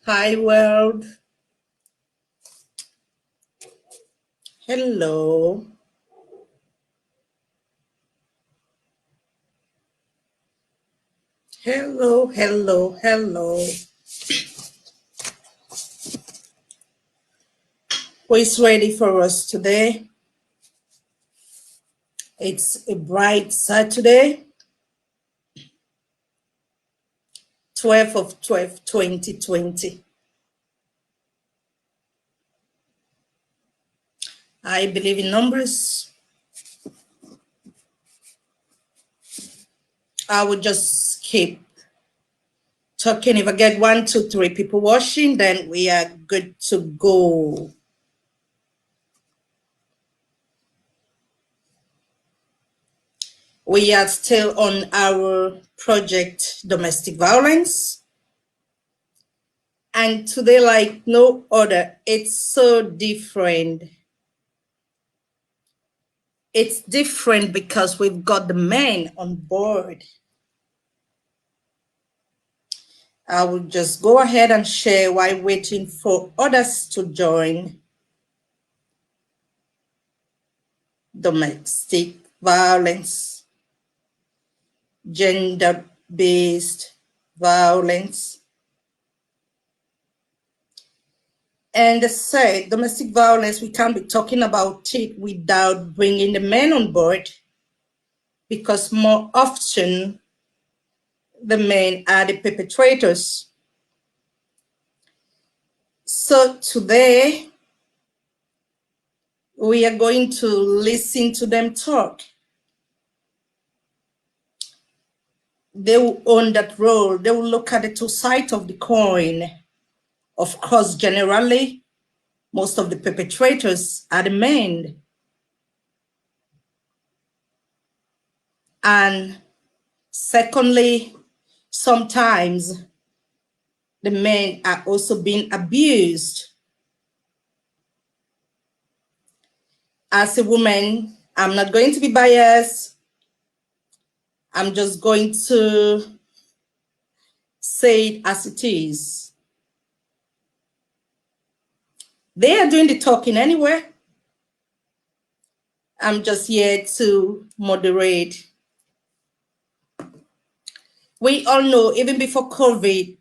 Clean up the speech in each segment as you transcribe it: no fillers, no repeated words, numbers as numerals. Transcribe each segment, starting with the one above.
Hi world. Hello. Hello, hello, hello. Who is ready for us today? It's a bright Saturday, 12th of 12th, 2020. I believe in numbers. I will just keep talking. If I get 1, 2, 3 people watching, then we are good to go. We are still on our project domestic violence. And today, like no other, it's so different. It's different because we've got the men on board. I will just go ahead and share while waiting for others to join. Domestic violence, gender-based violence. And as said, domestic violence, we can't be talking about it without bringing the men on board, because more often the men are the perpetrators. So today, we are going to listen to them talk. They will own that role. They will look at the two sides of the coin. Of course, generally, most of the perpetrators are the men. And secondly, sometimes the men are also being abused. As a woman, I'm not going to be biased. I'm just going to say it as it is. They are doing the talking anyway. I'm just here to moderate. We all know, even before COVID,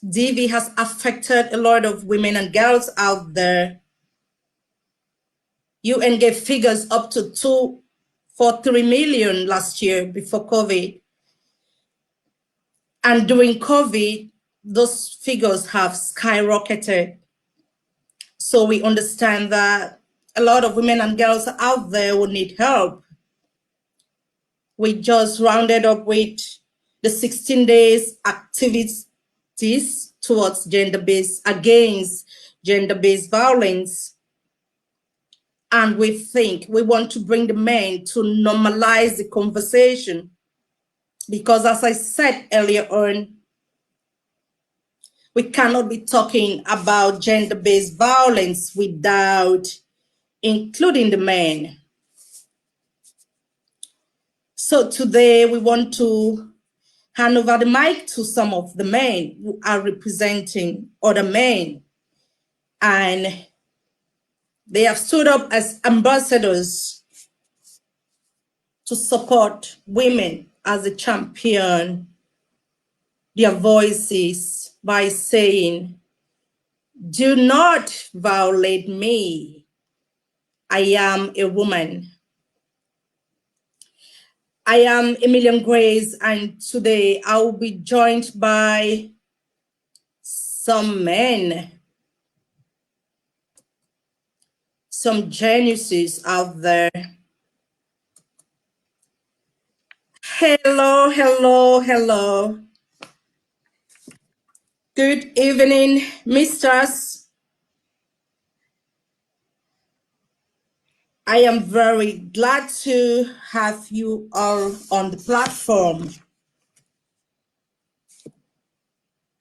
DV has affected a lot of women and girls out there. UN gave figures up to 243 million last year before COVID. And during COVID, those figures have skyrocketed. So we understand that a lot of women and girls out there will need help. We just rounded up with the 16 days activities towards against gender-based violence. And we think we want to bring the men to normalize the conversation, because as I said earlier on, we cannot be talking about gender-based violence without including the men. So today we want to hand over the mic to some of the men who are representing other men, and they have stood up as ambassadors to support women as a champion their voices by saying, "Do not violate me. I am a woman." I am Emiliene Grace, and today I will be joined by some men, some geniuses out there. Hello, hello, hello. Good evening, misters. I am very glad to have you all on the platform.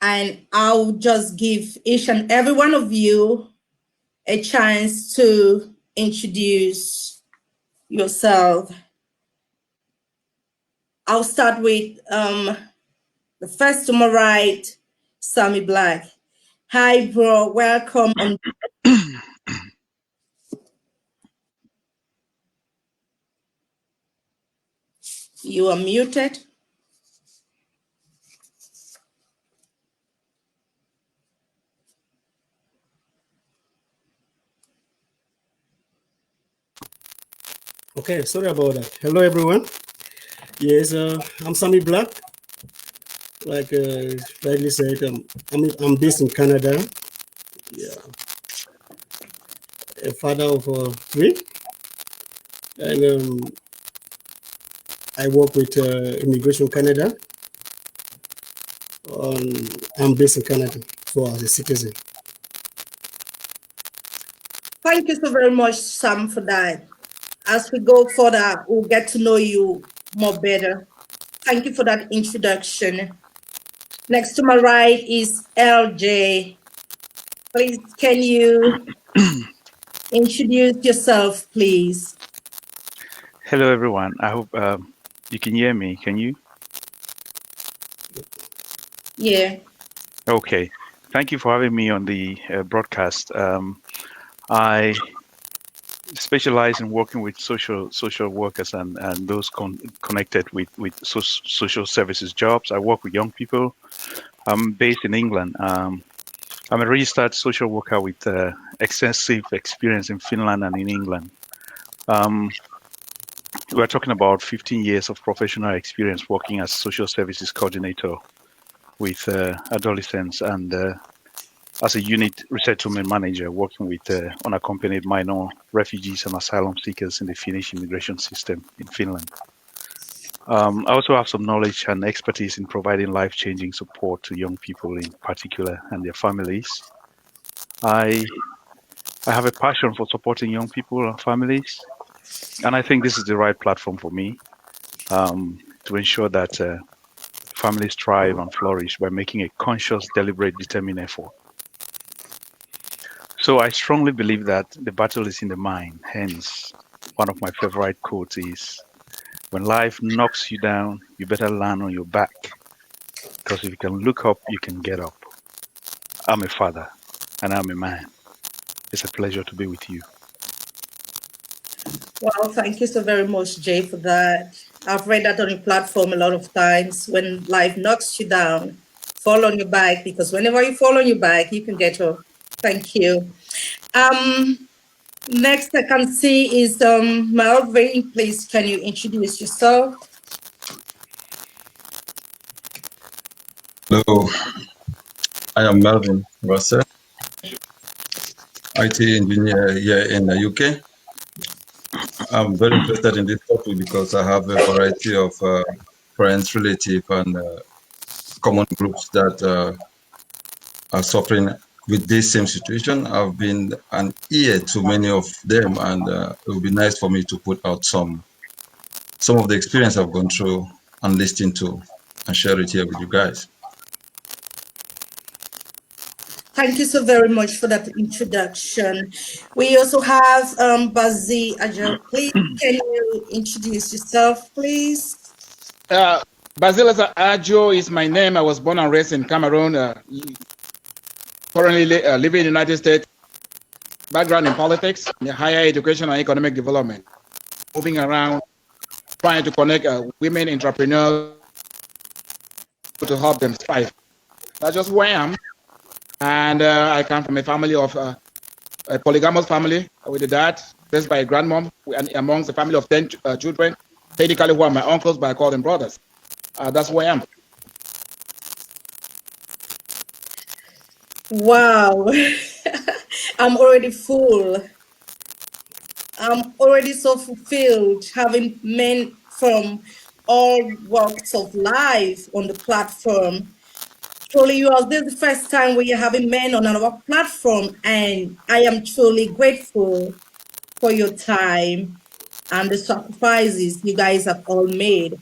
And I'll just give each and every one of you a chance to introduce yourself. I'll start with the first to my right, Sammy Black. Hi, bro. Welcome on. You are muted. Okay, sorry about that. Hello, everyone. Yes, I'm Sammy Black. Like rightly said, I'm based in Canada. Yeah, a father of three, and I work with Immigration Canada. I'm based in Canada, so as a citizen. Thank you so very much, Sam, for that. As we go further, we'll get to know you more better. Thank you for that introduction. Next to my right is LJ. Please, can you introduce yourself, please? Hello, everyone. I hope you can hear me. Can you? Yeah. Okay. Thank you for having me on the broadcast. I specialize in working with social workers and those connected with social services jobs. I work with young people. I'm based in England. I'm a registered social worker with extensive experience in Finland and in England. We're talking about 15 years of professional experience working as social services coordinator with adolescents and as a unit resettlement manager working with unaccompanied minor refugees and asylum seekers in the Finnish immigration system in Finland. I also have some knowledge and expertise in providing life-changing support to young people in particular and their families. I have a passion for supporting young people and families, and I think this is the right platform for me to ensure that families thrive and flourish by making a conscious, deliberate, determined effort. So I strongly believe that the battle is in the mind. Hence, one of my favorite quotes is, when life knocks you down, you better land on your back. Because if you can look up, you can get up. I'm a father and I'm a man. It's a pleasure to be with you. Well, thank you so very much, Jay, for that. I've read that on your platform a lot of times. When life knocks you down, fall on your back, because whenever you fall on your back, you can get up. Thank you. Next I can see is Melvin. Please, can you introduce yourself? Hello, I am Melvin Russell, IT engineer here in the UK. I'm very interested in this topic because I have a variety of friends, relatives, and common groups that are suffering with this same situation. I've been an ear to many of them, and it would be nice for me to put out some of the experience I've gone through and listened to and share it here with you guys. Thank you so very much for that introduction. We also have Bazi Ajo. Please, can you introduce yourself, please? Basil Ajo is my name. I was born and raised in Cameroon. Currently living in the United States. Background in politics, higher education and economic development. Moving around, trying to connect women entrepreneurs to help them thrive. That's just who I am. And I come from a family of a polygamous family with a dad, raised by a grandmom, and amongst a family of 10 children, technically who are my uncles, but I call them brothers. That's who I am. Wow. I'm already full. I'm already so fulfilled having men from all walks of life on the platform. Truly, this is the first time we are having men on our platform, and I am truly grateful for your time and the sacrifices you guys have all made.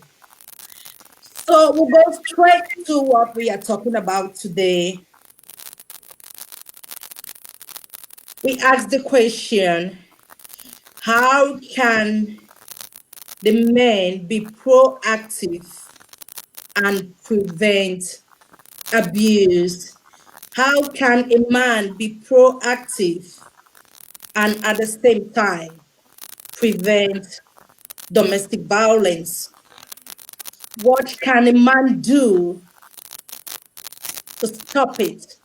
So we'll go straight to what we are talking about today. We asked the question, how can the men be proactive and prevent abuse? How can a man be proactive and at the same time prevent domestic violence? What can a man do to stop it?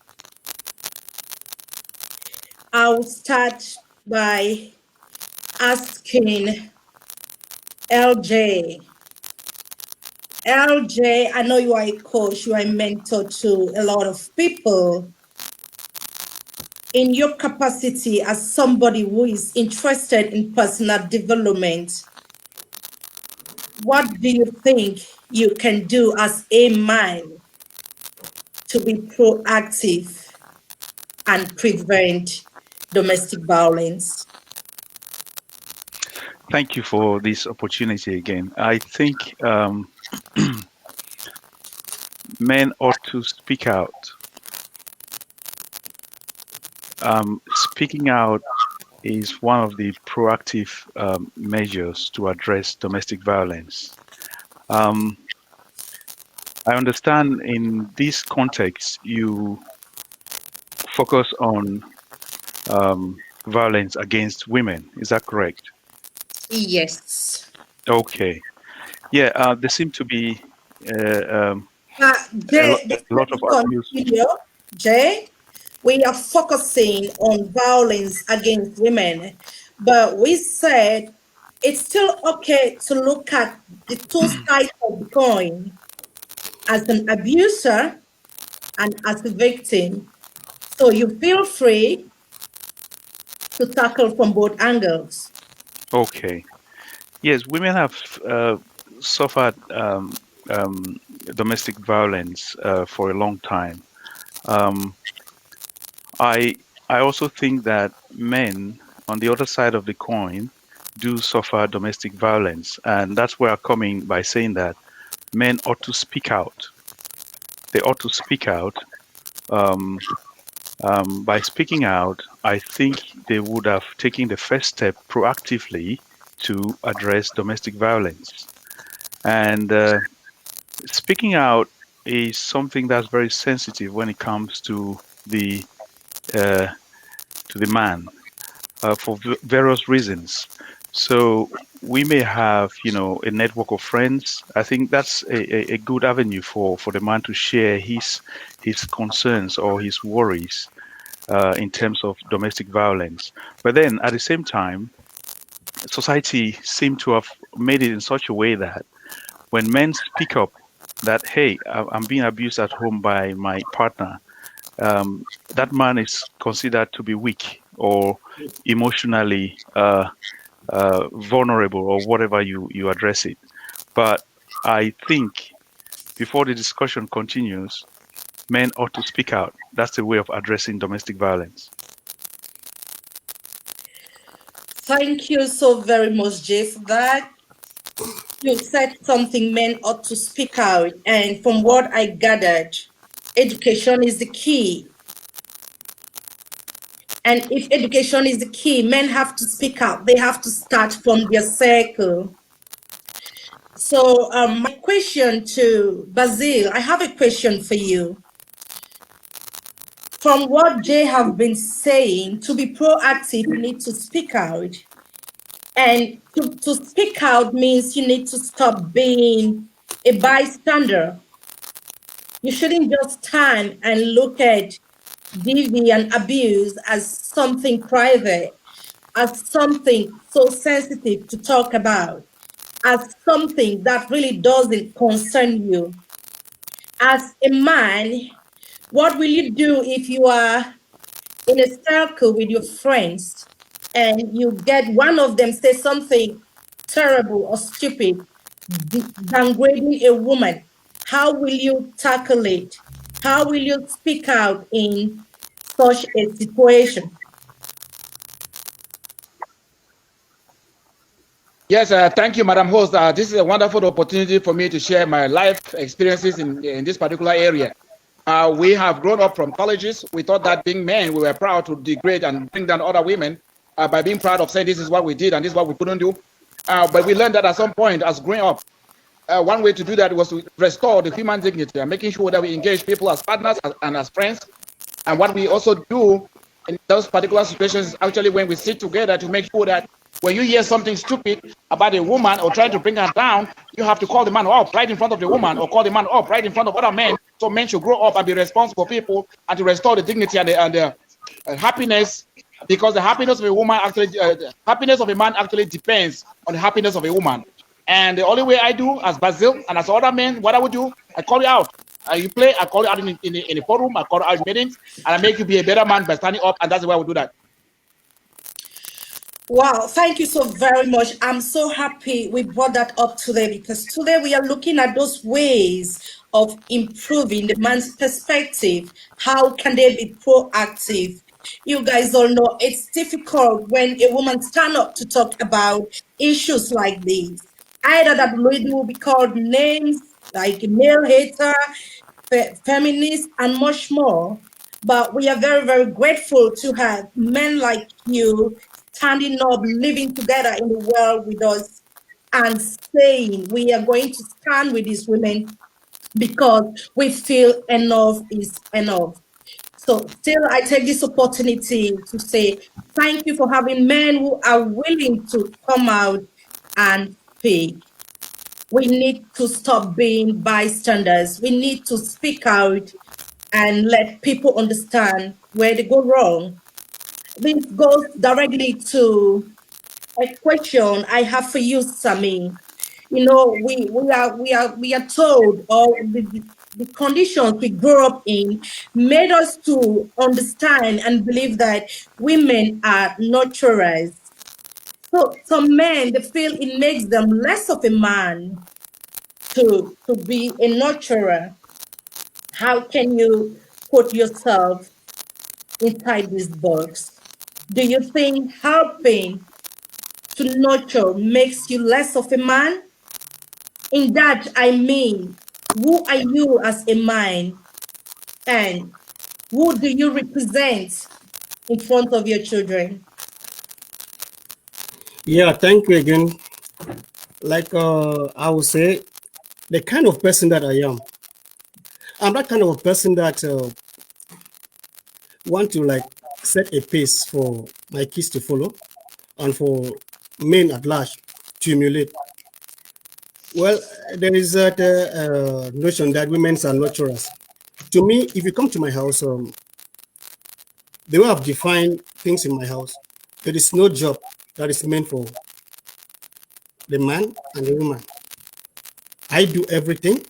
I'll start by asking LJ. LJ, I know you are a coach, you are a mentor to a lot of people. In your capacity as somebody who is interested in personal development, what do you think you can do as a man to be proactive and prevent domestic violence? Thank you for this opportunity again. I think men ought to speak out. Speaking out is one of the proactive measures to address domestic violence. I understand in this context, you focus on violence against women. Is that correct? Yes. Okay. Yeah, there seem to be a Jay, lot of abuse. Jay, we are focusing on violence against women, but we said it's still okay to look at the two sides of the coin, as an abuser and as a victim. So you feel free to tackle from both angles. Okay. Yes, women have suffered domestic violence for a long time. I also think that men on the other side of the coin do suffer domestic violence, and that's where I'm coming by saying that men ought to speak out. They ought to speak out. By speaking out, I think they would have taken the first step proactively to address domestic violence. And speaking out is something that's very sensitive when it comes to the man for various reasons. So we may have, a network of friends. I think that's a good avenue for the man to share his concerns or his worries in terms of domestic violence. But then at the same time, society seems to have made it in such a way that when men speak up that, hey, I'm being abused at home by my partner, that man is considered to be weak or emotionally vulnerable, or whatever you address it. But I think before the discussion continues, men ought to speak out. That's the way of addressing domestic violence. Thank you so very much, Jay, for that. You said something men ought to speak out, and from what I gathered, education is the key. And if education is the key, men have to speak out. They have to start from their circle. So my question to Basil, I have a question for you. From what Jay have been saying, to be proactive, you need to speak out. And to speak out means you need to stop being a bystander. You shouldn't just stand and look at DV and abuse as something private, as something so sensitive to talk about, as something that really doesn't concern you. As a man, what will you do if you are in a circle with your friends and you get one of them say something terrible or stupid, downgrading a woman? How will you tackle it? How will you speak out in such a situation? Yes, thank you, Madam Host. This is a wonderful opportunity for me to share my life experiences in this particular area. We have grown up from colleges. We thought that being men, we were proud to degrade and bring down other women by being proud of saying this is what we did and this is what we couldn't do. But we learned that at some point as growing up, one way to do that was to restore the human dignity and making sure that we engage people as partners and as friends And what we also do in those particular situations is actually when we sit together to make sure that when you hear something stupid about a woman or trying to bring her down, you have to call the man up right in front of the woman, or call the man up right in front of other men. So men should grow up and be responsible people and to restore the dignity and the happiness, because the happiness of a woman actually, the happiness of a man actually depends on the happiness of a woman. And the only way I do, as Basil and as other men, what I would do, I call you out. You play, I call you out in a forum, I call you out in meetings, and I make you be a better man by standing up, and that's the way I would do that. Wow, thank you so very much. I'm so happy we brought that up today, because today we are looking at those ways of improving the man's perspective. How can they be proactive? You guys all know it's difficult when a woman stand up to talk about issues like these. Either that lady will be called names like male hater, feminist, and much more. But we are very, very grateful to have men like you standing up, living together in the world with us, and saying we are going to stand with these women because we feel enough is enough. So, still, I take this opportunity to say thank you for having men who are willing to come out and speak. We need to stop being bystanders. We need to speak out and let people understand where they go wrong. This goes directly to a question I have for you, Sami. You know, we are told, or the conditions we grew up in made us to understand and believe that women are nurturers. So some men, they feel it makes them less of a man to be a nurturer. How can you put yourself inside this box? Do you think helping to nurture makes you less of a man? In that, I mean, who are you as a man, and who do you represent in front of your children? Yeah, thank you again. Like I would say, the kind of person that I am, I'm that kind of a person that want to like set a pace for my kids to follow and for men at large to emulate. Well, there is that notion that women are nurturers. To me, if you come to my house, the way I've defined things in my house, there is no job that is meant for the man and the woman. I do everything.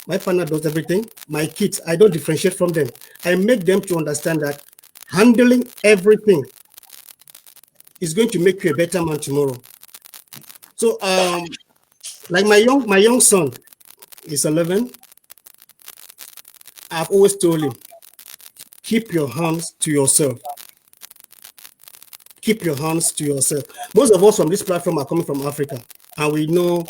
My partner does everything. My kids, I don't differentiate from them. I make them to understand that handling everything is going to make you a better man tomorrow. So, like my young son is 11. I've always told him, keep your hands to yourself. Keep your hands to yourself. Most of us from this platform are coming from Africa, and we know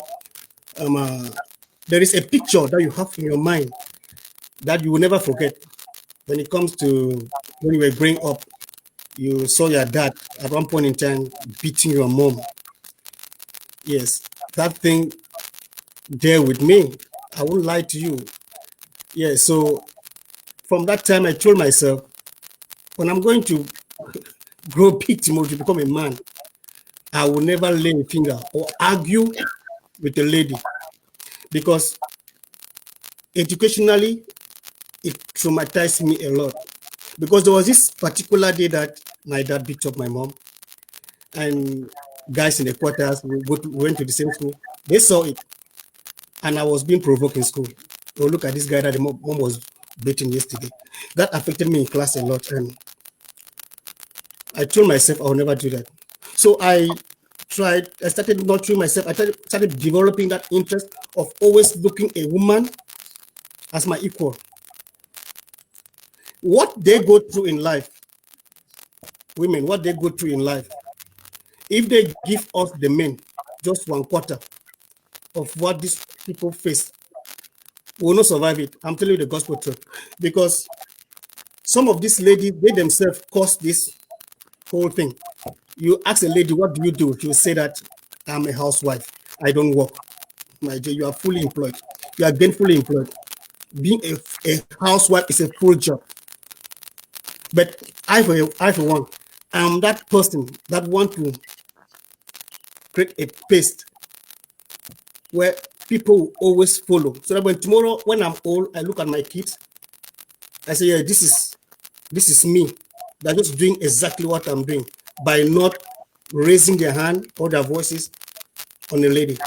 there is a picture that you have in your mind that you will never forget. When it comes to when you were growing up, you saw your dad at one point in time beating your mom. Yes, that thing there with me. I won't lie to you. Yeah, so from that time, I told myself, when I'm going to grow big tomorrow to become a man, I will never lay a finger or argue with a lady, because educationally, it traumatized me a lot. Because there was this particular day that my dad beat up my mom, and guys in the quarters, we went to the same school. They saw it, and I was being provoked in school. Oh, look at this guy that the mom was beating yesterday. That affected me in class a lot, and I told myself I will never do that. So I started nurturing myself. I started developing that interest of always looking a woman as my equal. What they go through in life, women, what they go through in life, if they give us the men just 1/4 of what these people face, we will not survive it. I'm telling you the gospel truth. Because some of these ladies, they themselves caused this whole thing. You ask a lady, what do you do? She will say that I'm a housewife. I don't work. My dear, you are fully employed. You are gainfully employed. Being a housewife is a full job. But I for one, I'm that person that want to create a pace where people will always follow. So that when tomorrow, when I'm old, I look at my kids, I say, yeah, this is me. They're just doing exactly what I'm doing by not raising their hand or their voices on a lady.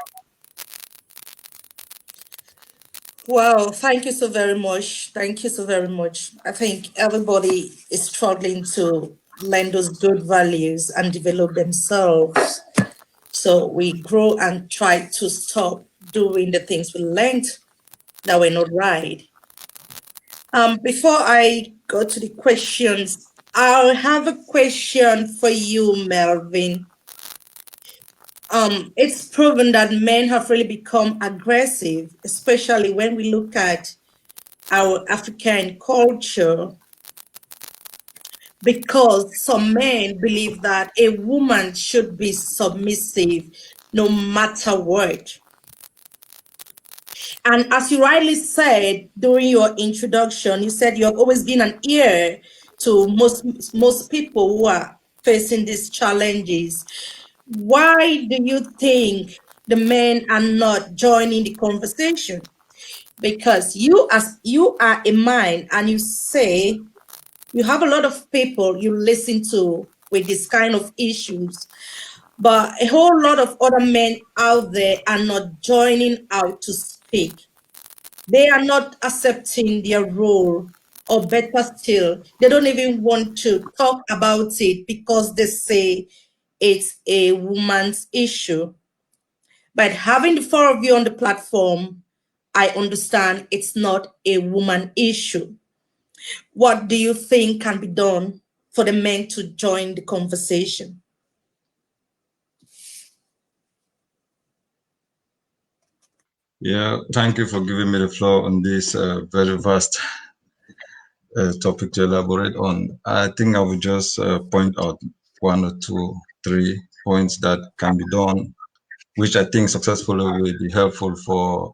Well, thank you so very much. Thank you so very much. I think everybody is struggling to learn those good values and develop themselves. So we grow and try to stop doing the things we learned that were not right. Before I go to the questions, I have a question for you, Melvin. It's proven that men have really become aggressive, especially when we look at our African culture, because some men believe that a woman should be submissive no matter what. And as you rightly said during your introduction, you said you have always been an ear to most people who are facing these challenges. Why do you think the men are not joining the conversation? Because you are a man and you say you have a lot of people you listen to with this kind of issues, but a whole lot of other men out there are not joining out to speak. They are not accepting their role, or better still, they don't even want to talk about it because they say it's a woman's issue. But having the four of you on the platform, I understand it's not a woman issue. What do you think can be done for the men to join the conversation? Yeah, thank you for giving me the floor on this very vast topic to elaborate on. I think I would just point out one or two, three points that can be done, which I think successfully will be helpful for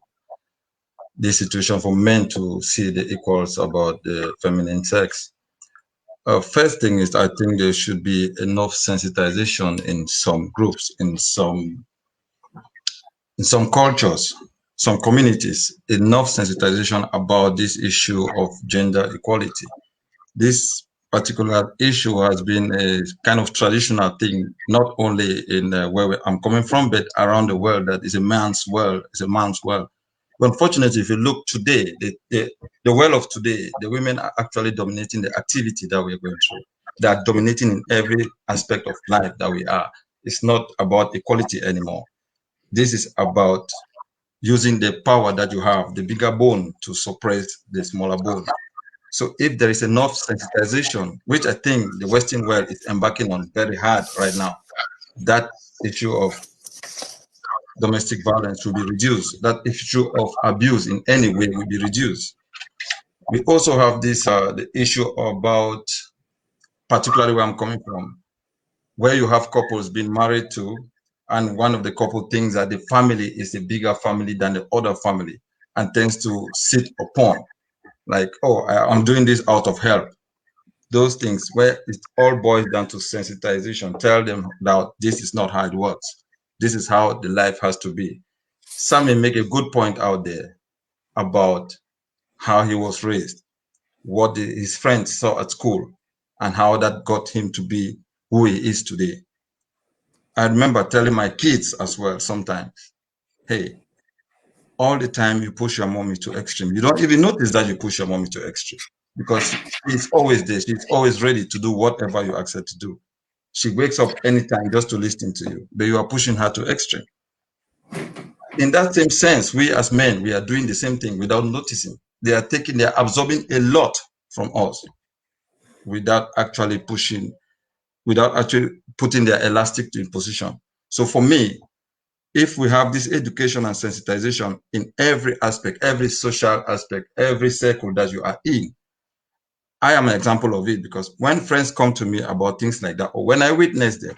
this situation for men to see the equals about the feminine sex. First thing is, I think there should be enough sensitization in some groups, in some cultures, some communities, enough sensitization about this issue of gender equality. This particular issue has been a kind of traditional thing, not only in I'm coming from, but around the world. That is a man's world. It's a man's world. But unfortunately, if you look today, the world of today, the women are actually dominating the activity that we're going through. They are dominating in every aspect of life that we are. It's not about equality anymore. This is about using the power that you have, the bigger bone, to suppress the smaller bone. So if there is enough sensitization, which I think the Western world is embarking on very hard right now, that issue of domestic violence will be reduced. That issue of abuse in any way will be reduced. We also have this the issue about, particularly where I'm coming from, where you have couples being married to, and one of the couple thinks that the family is a bigger family than the other family, and tends to sit upon, like, oh, I'm doing this out of help. Those things where it all boils down to sensitization. Tell them that this is not how it works. This is how the life has to be. Sammy make a good point out there about how he was raised, what his friends saw at school, and how that got him to be who he is today. I remember telling my kids as well sometimes, hey, all the time you push your mommy to extreme. You don't even notice that you push your mommy to extreme because she's always there. She's always ready to do whatever you ask her to do. She wakes up anytime just to listen to you, but you are pushing her to extreme. In that same sense, we as men, we are doing the same thing without noticing. They are absorbing a lot from us without actually pushing, without actually putting their elastic in position. So for me, if we have this education and sensitization in every aspect, every social aspect, every circle that you are in, I am an example of it, because when friends come to me about things like that, or when I witness them,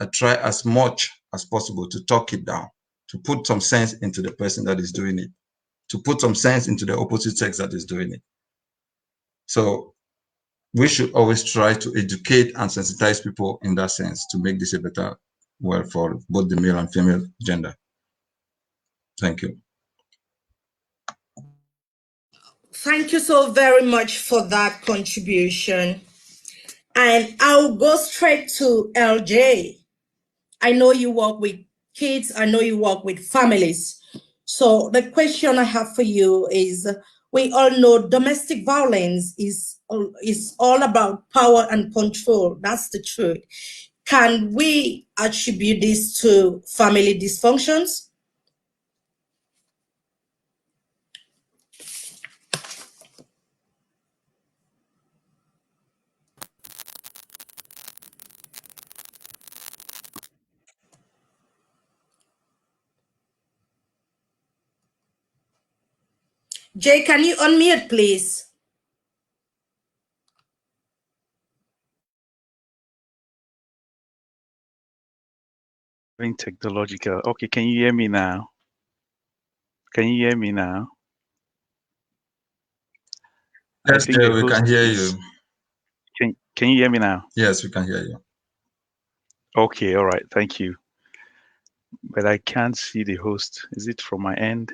I try as much as possible to talk it down, to put some sense into the person that is doing it, to put some sense into the opposite sex that is doing it. So we should always try to educate and sensitize people in that sense to make this a better world for both the male and female gender. Thank you. Thank you so very much for that contribution. And I'll go straight to LJ. I know you work with kids, I know you work with families. So the question I have for you is, we all know domestic violence is all about power and control. That's the truth. Can we attribute this to family dysfunctions? Jay, can you unmute, please? Technological. Okay, can you hear me now? Can you hear me now? Yes, yeah, we can hear you. Can you hear me now? Yes, we can hear you. Okay, all right, thank you. But I can't see the host. Is it from my end?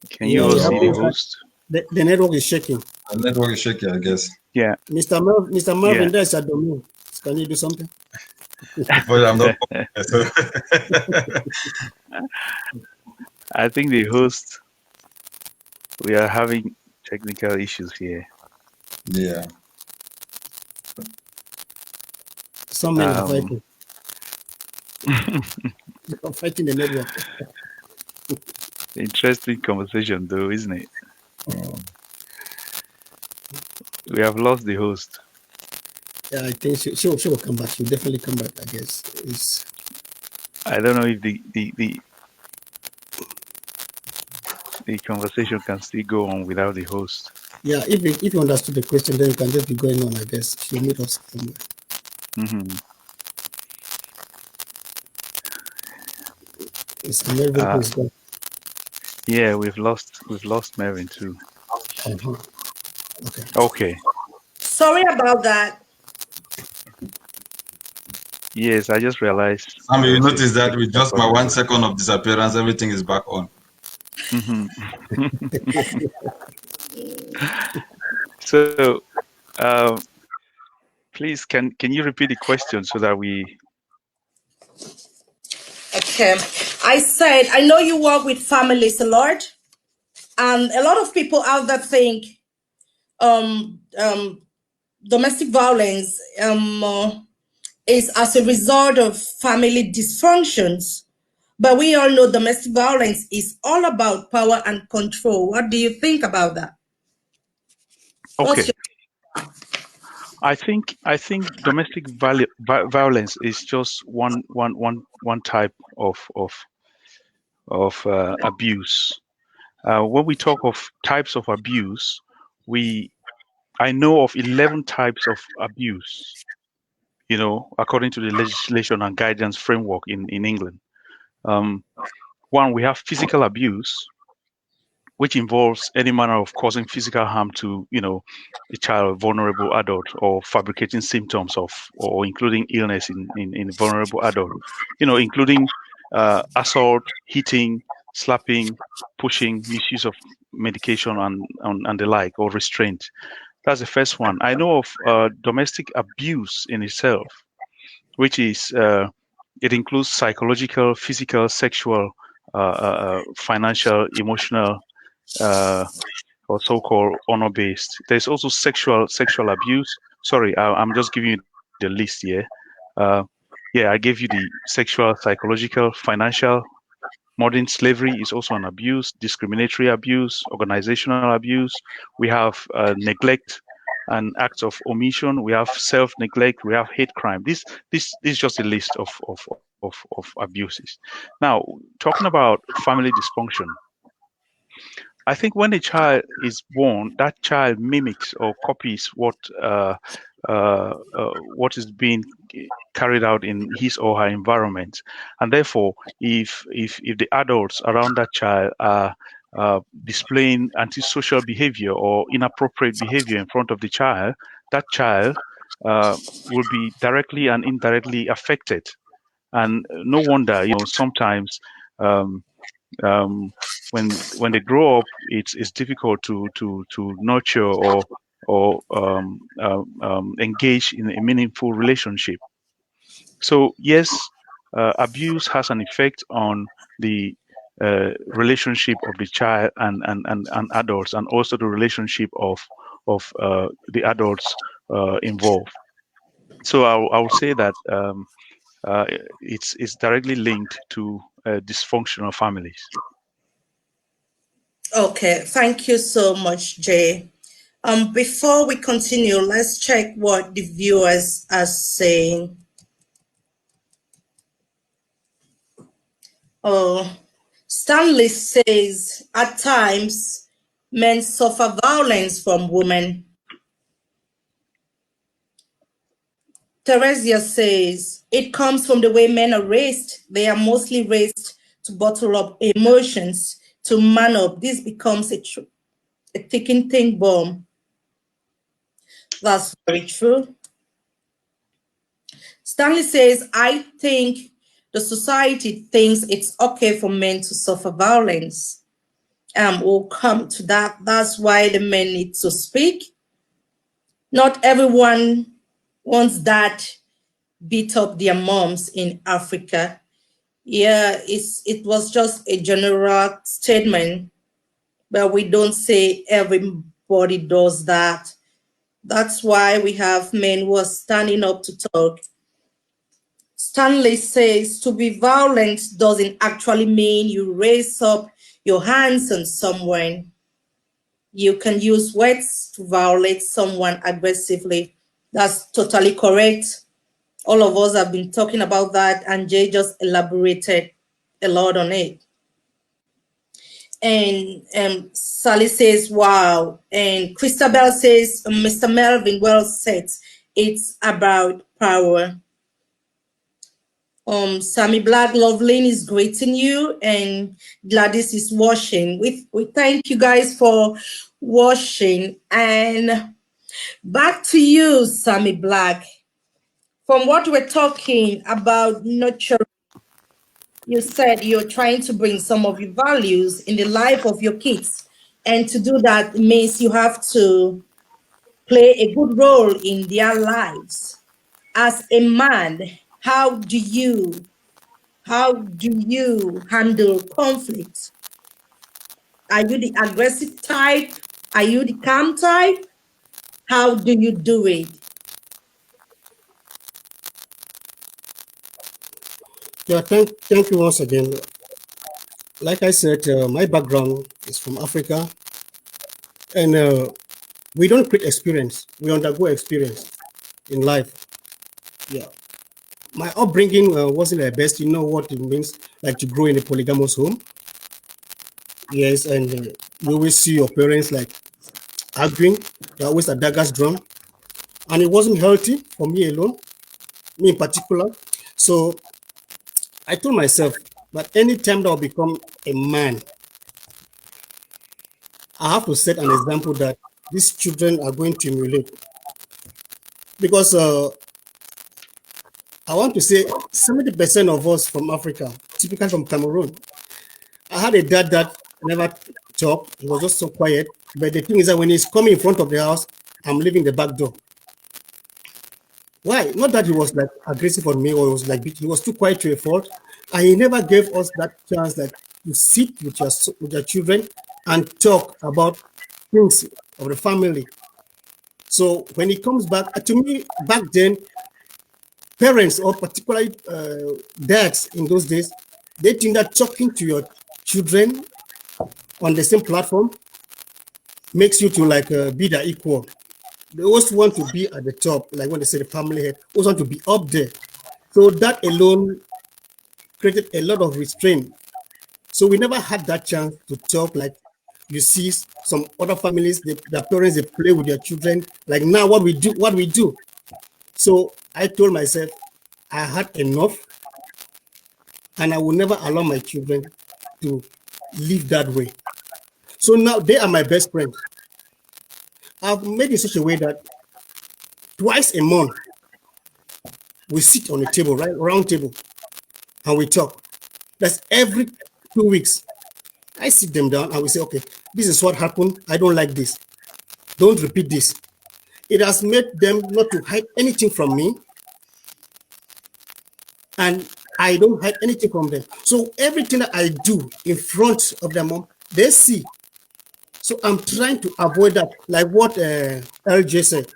Can you all see the host? The network is shaking. The network is shaking, I guess. Yeah. Mr. Marvin, yeah. That's at the move. Can you do something? Well, I'm not. I think the host, we are having technical issues here. Yeah. Some men are fighting. They're fighting the network. Interesting conversation, though, isn't it? We have lost the host. Yeah, I think she will come back. She'll definitely come back, I guess. I don't know if the conversation can still go on without the host. Yeah, if you understood the question, then you can just be going on, I guess. She'll meet us somewhere. Mm-hmm. Is gone. Yeah, we've lost Mervin too. Uh-huh. Okay. Sorry about that. Yes, I just realized. You notice that with just my 1 second of disappearance, everything is back on. Mm-hmm. So, please, can you repeat the question so that we? Okay, I said I know you work with families a lot, and a lot of people out there think domestic violence is as a result of family dysfunctions. But we all know domestic violence is all about power and control. What do you think about that? Okay. I think domestic violence is just one type of abuse. When we talk of types of abuse, I know of 11 types of abuse. You know, according to the legislation and guidance framework in England. One, we have physical abuse, which involves any manner of causing physical harm to, a child, vulnerable adult, or fabricating symptoms of, or including illness in a vulnerable adult, including assault, hitting, slapping, pushing, misuse of medication and the like, or restraint. That's the first one. I know of domestic abuse in itself, which is it includes psychological, physical, sexual, financial, emotional, or so-called honor-based. There's also sexual abuse. Sorry, I'm just giving you the list here. I gave you the sexual, psychological, financial. Modern slavery is also an abuse. Discriminatory abuse, organizational abuse. We have neglect and acts of omission. We have self-neglect. We have hate crime. This is just a list of abuses. Now, talking about family dysfunction, I think when a child is born, that child mimics or copies what is being carried out in his or her environment, and therefore, if the adults around that child are displaying antisocial behavior or inappropriate behavior in front of the child, that child will be directly and indirectly affected. And no wonder, sometimes um, um, when they grow up, it's difficult to nurture or engage in a meaningful relationship. So yes, abuse has an effect on the relationship of the child and adults, and also the relationship of the adults involved. So I would say that uh, it's directly linked to dysfunctional families. Okay, thank you so much, Jay. Before we continue, let's check what the viewers are saying. Oh, Stanley says at times men suffer violence from women. Theresia says it comes from the way men are raised. They are mostly raised to bottle up emotions, to man up. This becomes a ticking thing bomb. That's very true. Stanley says, I think the society thinks it's okay for men to suffer violence. We'll come to that. That's why the men need to speak. Not everyone wants that beat up their moms in Africa. Yeah, it was just a general statement, but we don't say everybody does that. That's why we have men who are standing up to talk. Stanley says to be violent doesn't actually mean you raise up your hands on someone. You can use words to violate someone aggressively. That's totally correct. All of us have been talking about that, and Jay just elaborated a lot on it. And Sally says, wow. And Christabel says, Mr. Melvin, well said. It's about power. Sammy Black Loveline is greeting you, and Gladys is watching. We thank you guys for watching. And back to you, Sammy Black. From what we're talking about nurture, you said you're trying to bring some of your values in the life of your kids. And to do that means you have to play a good role in their lives. As a man, how do you handle conflict? Are you the aggressive type? Are you the calm type? How do you do it? Yeah, thank you once again. Like I said, my background is from Africa, and we don't create experience; we undergo experience in life. Yeah, my upbringing wasn't the best. You know what it means, like to grow in a polygamous home. Yes, and you always see your parents like arguing. They're always at daggers drawn, and it wasn't healthy for me alone, me in particular. So I told myself that anytime that I'll become a man, I have to set an example that these children are going to emulate. Because I want to say 70% of us from Africa, typically from Cameroon, I had a dad that never talked. He was just so quiet. But the thing is that when he's coming in front of the house, I'm leaving the back door. Why? Not that he was like aggressive on me or he was like he was too quiet to a fault. And he never gave us that chance like to sit with your children and talk about things of the family. So when he comes back, to me, back then, parents or particularly dads in those days, they think that talking to your children on the same platform makes you to like be their equal. They always want to be at the top, like when they say the family head, always want to be up there. So that alone created a lot of restraint. So we never had that chance to talk like you see some other families, their parents, they play with their children. Like now what we do. So I told myself I had enough and I will never allow my children to live that way. So now they are my best friends. I've made it such a way that twice a month we sit on a table, right, round table, and we talk. That's every 2 weeks. I sit them down and we say, okay, this is what happened. I don't like this. Don't repeat this. It has made them not to hide anything from me, and I don't hide anything from them. So everything that I do in front of their mom, they see. So I'm trying to avoid that, like what LJ said.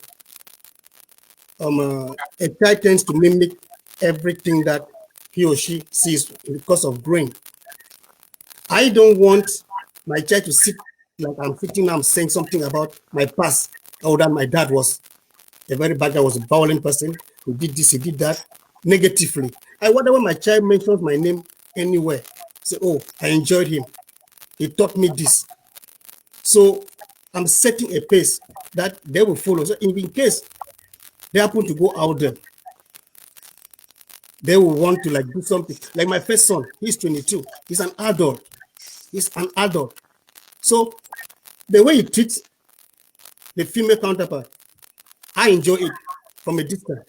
A child tends to mimic everything that he or she sees because of growing. I don't want my child to sit like I'm sitting now, I'm saying something about my past, or that my dad was a very bad guy, was a violent person, who did this, he did that, negatively. I wonder when my child mentions my name anywhere, say, oh, I enjoyed him, he taught me this. So I'm setting a pace that they will follow. So in case they happen to go out there, they will want to like do something. Like my first son, he's 22, he's an adult. He's an adult. So the way he treats the female counterpart, I enjoy it from a distance.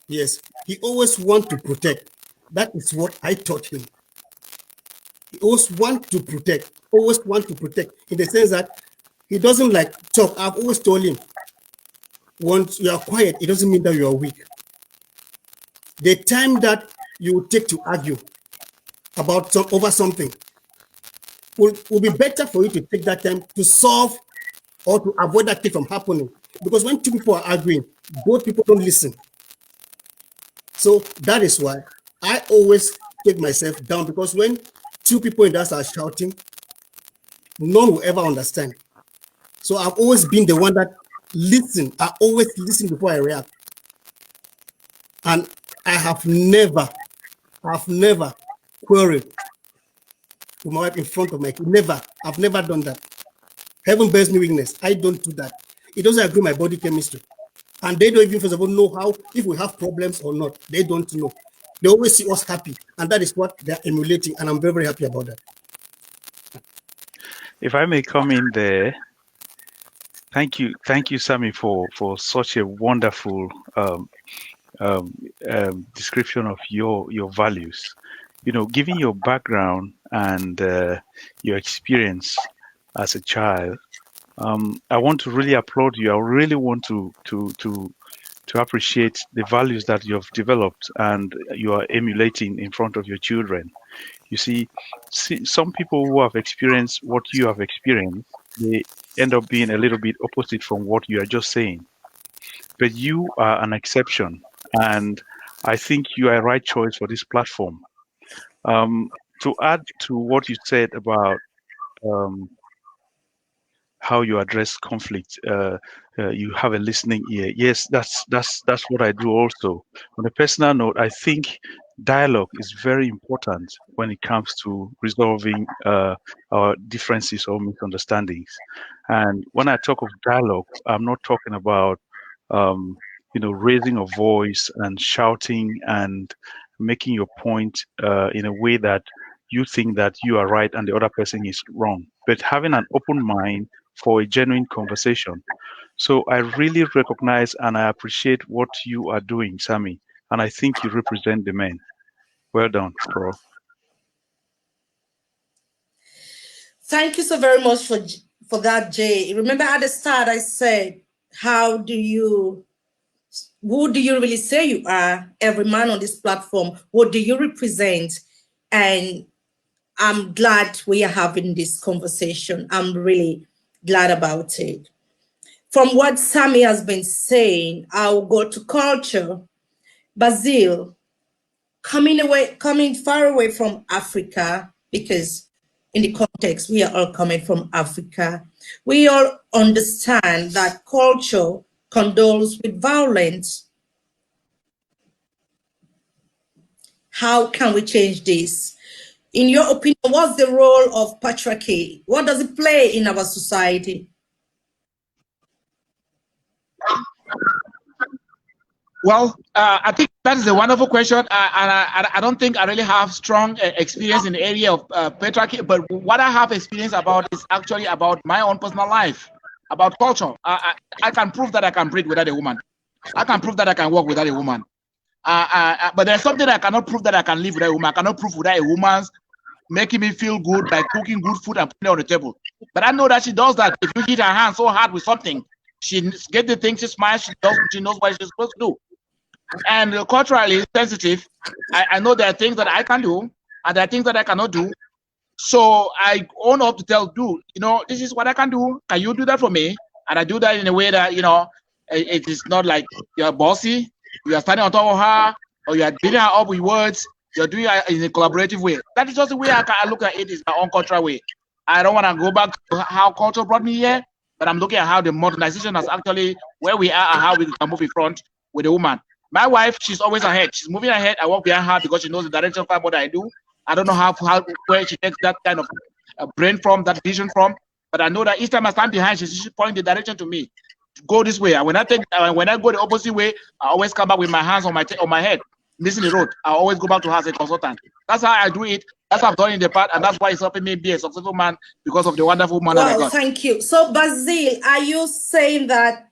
Yes, he always wants to protect. That is what I taught him. He always want to protect, in the sense that he doesn't like talk. I've always told him, once you are quiet, it doesn't mean that you are weak. The time that you will take to argue about over something will be better for you to take that time to solve or to avoid that thing from happening. Because when two people are arguing, both people don't listen. So that is why I always take myself down, because when two people in that are shouting, none will ever understand. So I've always been the one that listen. I always listen before I react. And I have never quarreled with my wife in front of my kid. Never. I've never done that. Heaven bears me witness. I don't do that. It doesn't agree with my body chemistry. And they don't even, first of all, know how, if we have problems or not. They don't know. They always see us happy. And that is what they're emulating. And I'm very, very happy about that. If I may come in there, thank you, Sammy, for such a wonderful description of your values. You know, given your background and your experience as a child, I want to really applaud you. I really want to appreciate the values that you have developed and you are emulating in front of your children. You see, some people who have experienced what you have experienced, they end up being a little bit opposite from what you are just saying. But you are an exception, and I think you are a right choice for this platform. To add to what you said about how you address conflict, you have a listening ear. Yes, that's what I do also. On a personal note, I think dialogue is very important when it comes to resolving our differences or misunderstandings. And when I talk of dialogue, I'm not talking about raising a voice and shouting and making your point in a way that you think that you are right and the other person is wrong, but having an open mind for a genuine conversation. So I really recognize and I appreciate what you are doing, Sammy, and I think you represent the men. Well done, bro. Thank you so very much for that, Jay. Remember at the start I said, who do you really say you are? Every man on this platform, what do you represent? And I'm glad we are having this conversation. I'm really glad about it. From what Sammy has been saying, I'll go to culture. Basil, coming far away from Africa, because in the context, we are all coming from Africa. We all understand that culture condones with violence. How can we change this? In your opinion, what's the role of patriarchy? What does it play in our society? Well, I think that is a wonderful question, and I don't think I really have strong experience in the area of patriarchy. But what I have experience about is actually about my own personal life, about culture. I can prove that I can breathe without a woman. I can prove that I can walk without a woman. But there's something I cannot prove, that I can live without a woman. I cannot prove without a woman's making me feel good by cooking good food and putting it on the table. But I know that she does that. If you hit her hand so hard with something, she gets the thing, she smiles, she knows what she's supposed to do. And culturally sensitive, I know there are things that I can do and there are things that I cannot do. So I own up to tell, dude, you know, this is what I can do. Can you do that for me? And I do that in a way that, you know, it is not like you're bossy, you are standing on top of her, or you are beating her up with words. You're doing it in a collaborative way. That is just the way I look at it, is my own cultural way. I don't want to go back to how culture brought me here, but I'm looking at how the modernization has actually, where we are and how we can move in front with a woman. My wife, she's always ahead. She's moving ahead. I walk behind her because she knows the direction of what I do. I don't know how where she takes that kind of brain from, that vision from, but I know that each time I stand behind, she's pointing the direction to me. Go this way. And when I go the opposite way, I always come back with my hands on my head, missing the road. I always go back to her as a consultant. That's how I do it. That's how I've done it in the past, and that's why it's helping me be a successful man, because of the wonderful man that I got. Thank you. So, Basil, are you saying that?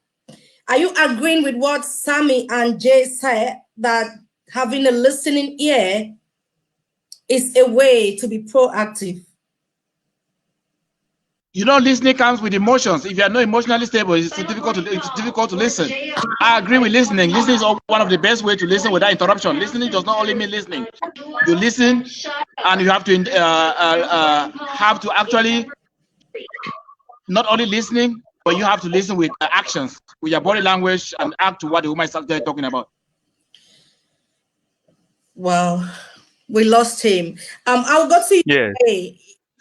Are you agreeing with what Sammy and Jay said, that having a listening ear is a way to be proactive? You know, listening comes with emotions. If you are not emotionally stable, it's difficult to listen. I agree with listening. Listening is one of the best ways to listen without interruption. Listening does not only mean listening. You listen, and you have to actually not only listening, but you have to listen with actions, with your body language, and act to what the woman is talking about. Well, we lost him. I'll go to you. Yeah.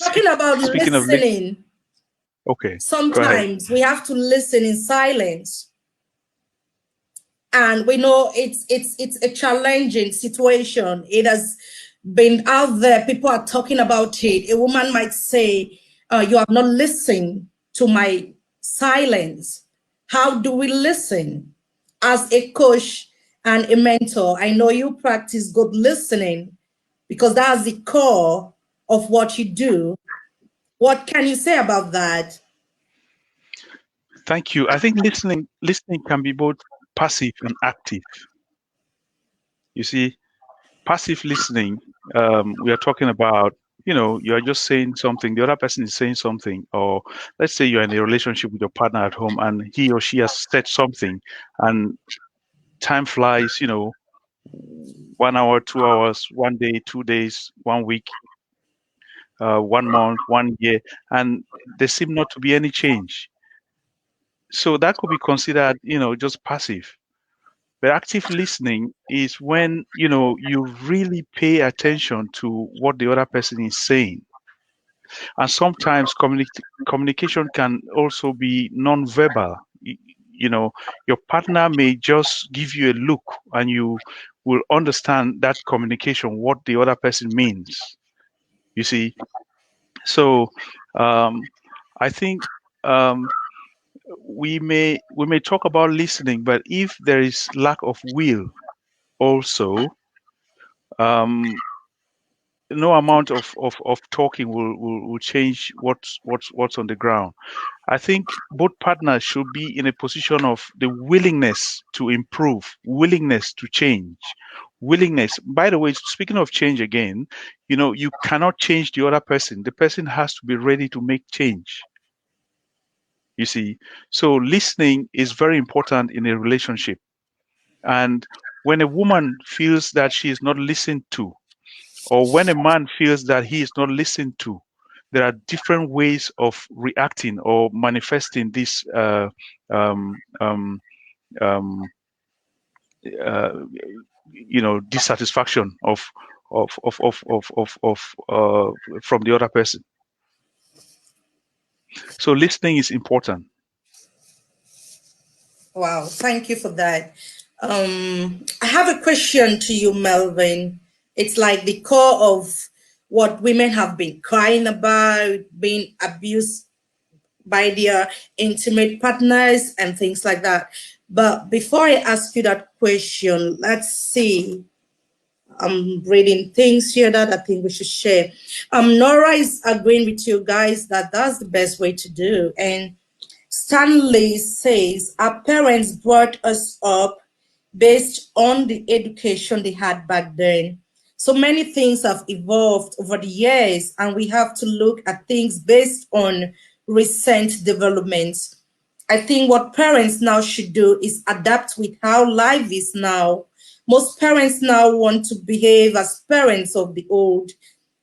Talking about Speaking listening. Okay. Sometimes we have to listen in silence, and we know it's a challenging situation. It has been out there. People are talking about it. A woman might say, "You have not listened to my silence." How do we listen? As a coach and a mentor, I know you practice good listening, because that's the core of what you do. What can you say about that? Thank you. I think listening can be both passive and active. You see, passive listening, we are talking about, you know, you are just saying something, the other person is saying something, or let's say you're in a relationship with your partner at home and he or she has said something, and time flies, you know, 1 hour, 2 hours, 1 day, 2 days, 1 week, 1 month, 1 year, and there seem not to be any change. So that could be considered, you know, just passive. But active listening is when, you know, you really pay attention to what the other person is saying. And sometimes communication can also be non-verbal. You know, your partner may just give you a look and you will understand that communication, what the other person means. You see? So I think we may talk about listening, but if there is lack of will also, no amount of talking will change what's on the ground. I think both partners should be in a position of the willingness to improve, willingness to change, willingness. By the way, speaking of change again, you know, you cannot change the other person. The person has to be ready to make change. You see, so listening is very important in a relationship. And when a woman feels that she is not listened to, or when a man feels that he is not listened to, there are different ways of reacting or manifesting this you know, dissatisfaction of from the other person. So listening is important. Wow, thank you for that. I have a question to you, Melvin. It's like the core of what women have been crying about, being abused by their intimate partners and things like that. But before I ask you that question, let's see. I'm reading things here that I think we should share. Nora is agreeing with you guys that that's the best way to do. And Stanley says, our parents brought us up based on the education they had back then. So many things have evolved over the years, and we have to look at things based on recent developments. I think what parents now should do is adapt with how life is now. Most parents now want to behave as parents of the old.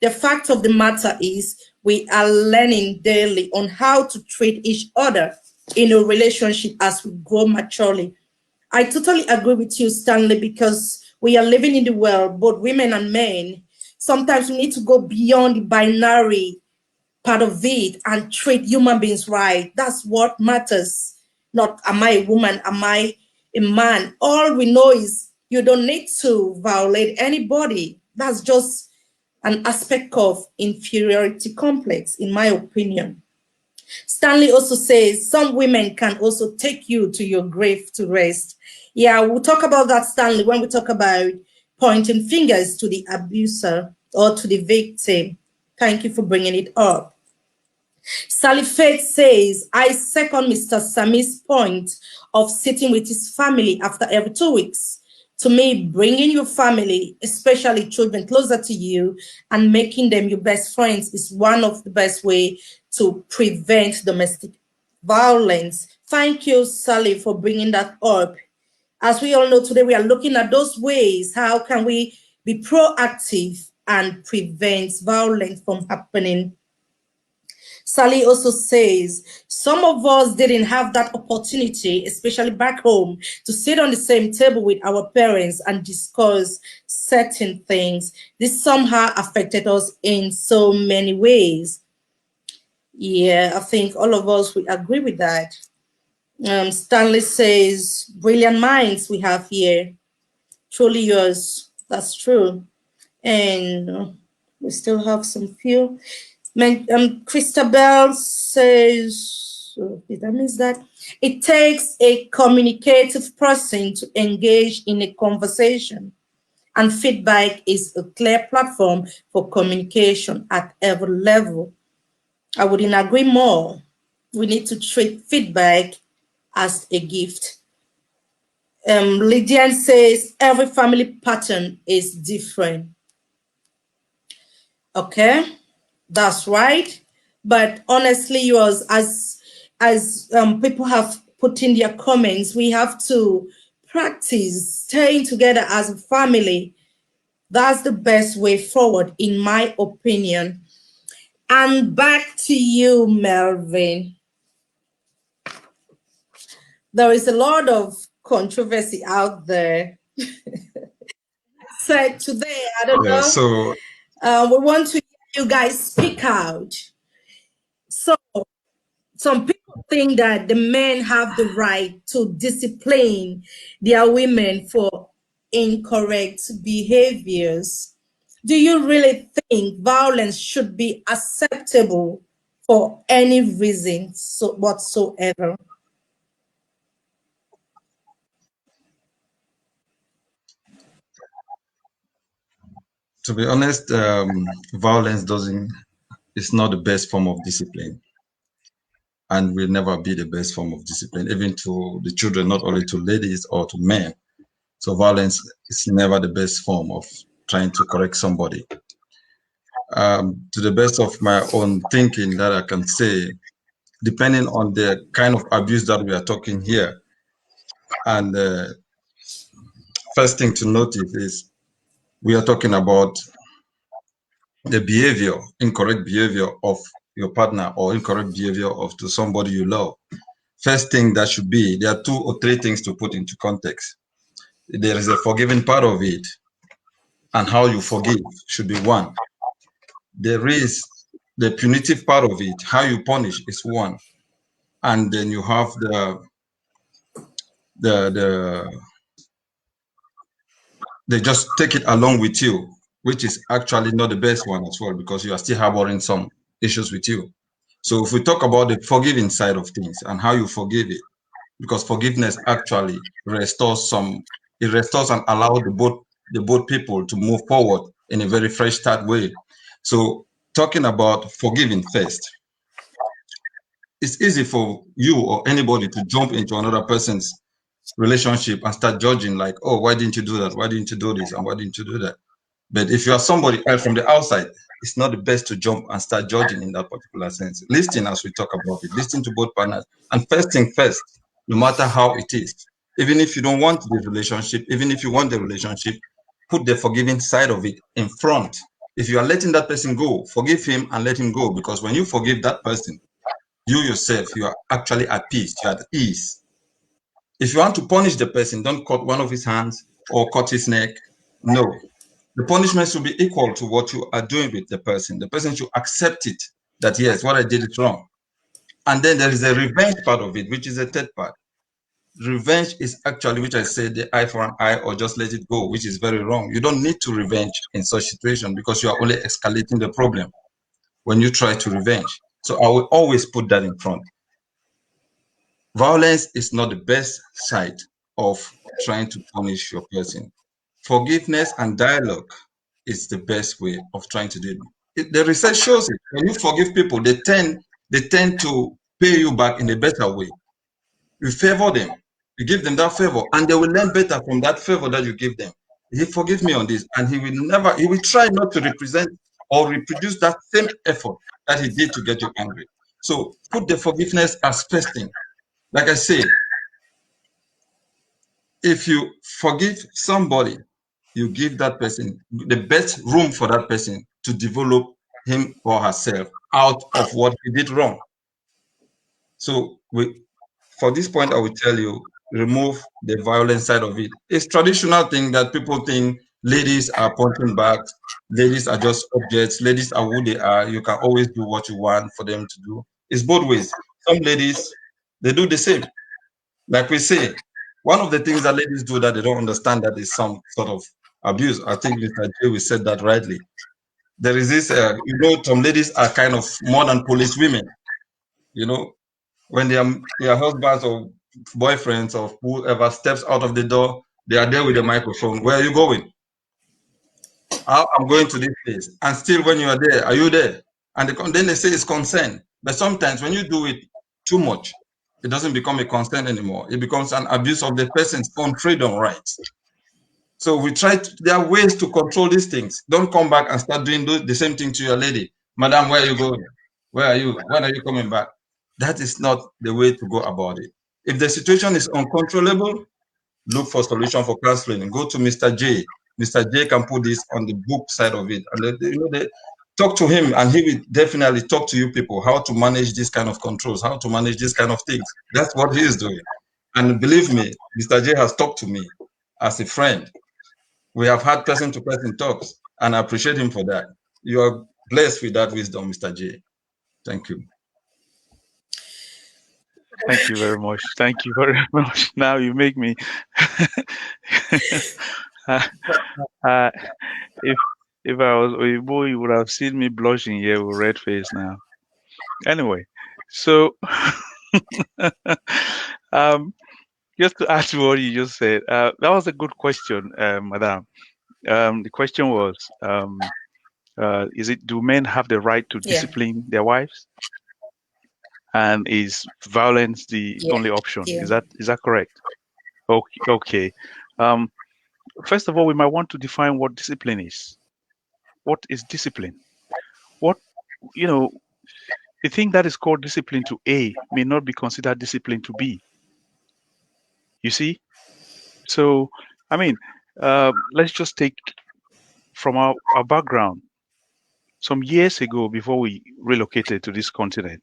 The fact of the matter is, we are learning daily on how to treat each other in a relationship as we grow maturely. I totally agree with you, Stanley, because we are living in the world, both women and men. Sometimes we need to go beyond the binary part of it and treat human beings right. That's what matters. Not am I a woman, am I a man? All we know is you don't need to violate anybody. That's just an aspect of inferiority complex, in my opinion. Stanley also says some women can also take you to your grave to rest. Yeah, we'll talk about that, Stanley, when we talk about pointing fingers to the abuser or to the victim. Thank you for bringing it up. Sally Faith says, I second Mr. Sami's point of sitting with his family after every 2 weeks. To me, bringing your family, especially children, closer to you and making them your best friends is one of the best ways to prevent domestic violence. Thank you, Sally, for bringing that up. As we all know today, we are looking at those ways. How can we be proactive and prevent violence from happening? Sally also says, some of us didn't have that opportunity, especially back home, to sit on the same table with our parents and discuss certain things. This somehow affected us in so many ways. Yeah, I think all of us will agree with that. Stanley says, brilliant minds we have here. Truly yours. That's true. And we still have some few. Christabel says, did I miss that? It takes a communicative person to engage in a conversation, and feedback is a clear platform for communication at every level. I wouldn't agree more. We need to treat feedback as a gift. Lydian says every family pattern is different. Okay, that's right. But honestly, yours, as people have put in their comments, we have to practice staying together as a family. That's the best way forward, in my opinion. And back to you, Melvin. There is a lot of controversy out there. So today, I don't Yeah, know. so We want to hear you guys speak out. So some people think that the men have the right to discipline their women for incorrect behaviors. Do you really think violence should be acceptable for any reason whatsoever? to be honest, violence doesn't is not the best form of discipline, and will never be the best form of discipline, even to the children, not only to ladies or to men. So violence is never the best form of trying to correct somebody. To the best of my own thinking, that I can say, depending on the kind of abuse that we are talking here, and first thing to notice is we are talking about the behavior, incorrect behavior of your partner or incorrect behavior of to somebody you love. First thing that should be, there are 2 or 3 things to put into context. There is a forgiving part of it, and how you forgive should be one. There is the punitive part of it, how you punish is one, and then you have the they just take it along with you, which is actually not the best one as well, because you are still harboring some issues with you. So if we talk about the forgiving side of things and how you forgive it, because forgiveness actually restores and allows the both people to move forward in a very fresh start way. So talking about forgiving first, it's easy for you or anybody to jump into another person's relationship and start judging, like, oh, why didn't you do that? Why didn't you do this? And why didn't you do that? But if you are somebody else from the outside, it's not the best to jump and start judging in that particular sense. Listen as we talk about it, listen to both partners. And first thing first, no matter how it is, even if you don't want the relationship, even if you want the relationship, put the forgiving side of it in front. If you are letting that person go, forgive him and let him go. Because when you forgive that person, you yourself, you are actually at peace, you're at ease. If you want to punish the person, don't cut one of his hands or cut his neck. No, the punishment should be equal to what you are doing with the person. The person should accept it, that yes, what I did is wrong. And then there is a revenge part of it, which is the third part. Revenge is actually, which I said, the eye for an eye or just let it go, which is very wrong. You don't need to revenge in such situation because you are only escalating the problem when you try to revenge. So I will always put that in front. Violence is not the best side of trying to punish your person. Forgiveness and dialogue is the best way of trying to do it. The research shows it. When you forgive people, they tend to pay you back in a better way. You favor them, you give them that favor, and they will learn better from that favor that you give them. He forgive me on this, and he will try not to represent or reproduce that same effort that he did to get you angry. So put the forgiveness as first thing. Like I say, if you forgive somebody, you give that person the best room for that person to develop him or herself out of what he did wrong. So for this point, I will tell you, remove the violent side of it. It's traditional thing that people think ladies are punching bags, ladies are just objects, ladies are who they are. You can always do what you want for them to do. It's both ways. Some ladies, they do the same. Like we say, one of the things that ladies do that they don't understand that is some sort of abuse. I think Mr. J, we said that rightly. There is this, some ladies are kind of more than police women. When their husbands or boyfriends or whoever steps out of the door, they are there with a microphone. Where are you going? I'm going to this place. And still, when you are there, are you there? And then they say it's consent. But sometimes when you do it too much, it doesn't become a consent anymore. It becomes an abuse of the person's own freedom rights. So there are ways to control these things. Don't come back and start doing the same thing to your lady. Madam, where are you going? Where are you? When are you coming back? That is not the way to go about it. If the situation is uncontrollable, look for solution for counseling. Go to Mr. J. Mr. J can put this on the book side of it. And talk to him, and he will definitely talk to you people how to manage this kind of controls, how to manage this kind of things. That's what he is doing. And believe me, Mr. J has talked to me as a friend. We have had person-to-person talks, and I appreciate him for that. You are blessed with that wisdom, Mr. J. Thank you. Thank you very much. Thank you very much. Now you make me. If I was Oyibo, you would have seen me blushing here with red face now. Anyway, so just to add to what you just said, that was a good question, Madam. The question was, do men have the right to discipline their wives? And is violence the only option? Is that correct? Okay. First of all, we might want to define what discipline is. What is discipline? The thing that is called discipline to A may not be considered discipline to B. You see? So, let's just take from our background. Some years ago, before we relocated to this continent,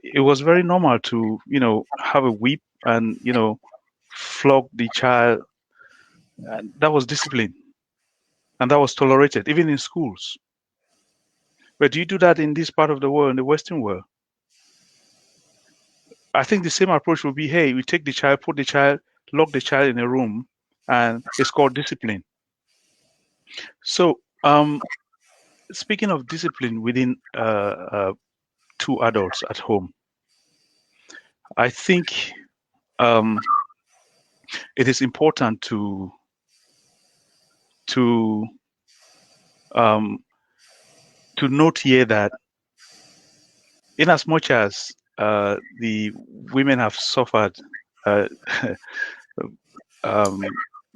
it was very normal to, have a whip and, flog the child. And that was discipline. And that was tolerated, even in schools. But do you do that in this part of the world, in the Western world? I think the same approach would be, hey, we take the child, lock the child in a room, and it's called discipline. So, speaking of discipline within two adults at home. I think it is important to note here that in as much as the women have suffered uh,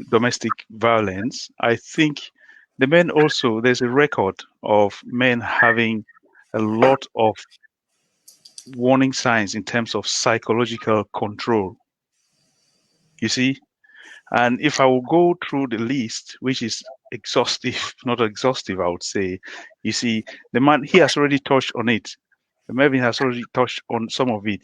domestic violence, I think the men also, there's a record of men having a lot of warning signs in terms of psychological control. You see? And if I will go through the list, which is exhaustive, not exhaustive, I would say, you see, the man, he has already touched on it. Melvin has already touched on some of it,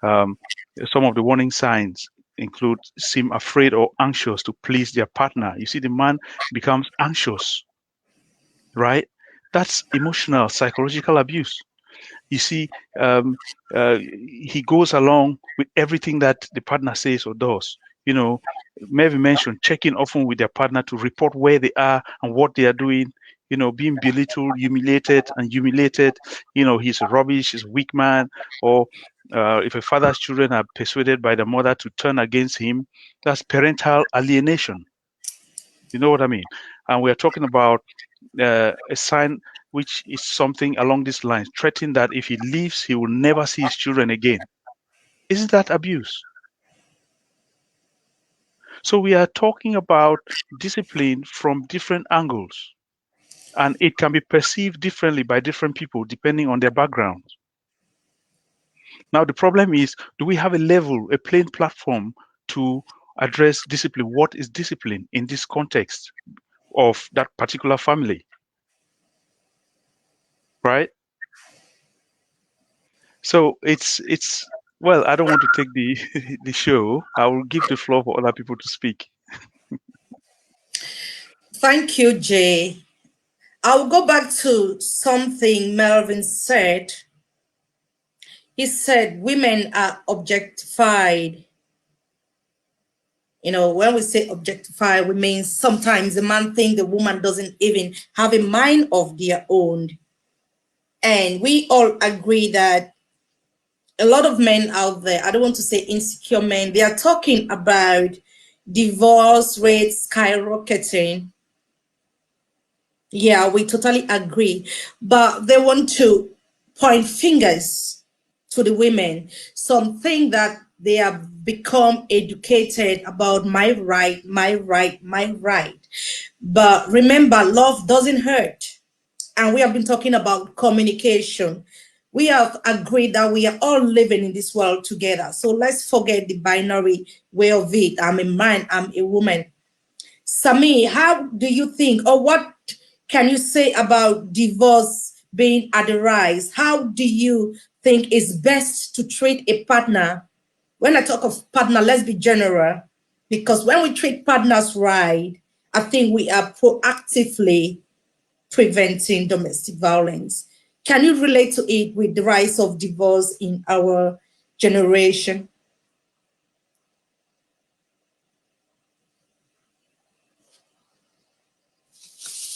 some of the warning signs include seem afraid or anxious to please their partner. You see, the man becomes anxious, right? That's emotional, psychological abuse. You see, he goes along with everything that the partner says or does. Melvin mentioned checking often with their partner to report where they are and what they are doing. Being belittled, humiliated, and humiliated. He's rubbish, he's a weak man, or if a father's children are persuaded by the mother to turn against him, that's parental alienation. You know what I mean? And we are talking about a sign which is something along these lines, threatening that if he leaves, he will never see his children again. Isn't that abuse? So we are talking about discipline from different angles, and it can be perceived differently by different people depending on their background. Now, the problem is, do we have a plain platform to address discipline? What is discipline in this context of that particular family? Right? So it's well, I don't want to take the the show. I will give the floor for other people to speak. Thank you, Jay. I'll go back to something Melvin said. He said women are objectified. When we say objectify, we mean sometimes the man thinks the woman doesn't even have a mind of their own. And we all agree that a lot of men out there, I don't want to say insecure men, they are talking about divorce rates skyrocketing. Yeah, we totally agree. But they want to point fingers to the women. Some think that they have become educated about my right, my right, my right. But remember, love doesn't hurt. And we have been talking about communication. We have agreed that we are all living in this world together. So let's forget the binary way of it. I'm a man, I'm a woman. Sami, how do you think, or what can you say about divorce being at the rise? How do you think it's best to treat a partner? When I talk of partner, let's be general, because when we treat partners right, I think we are proactively preventing domestic violence. Can you relate to it with the rise of divorce in our generation?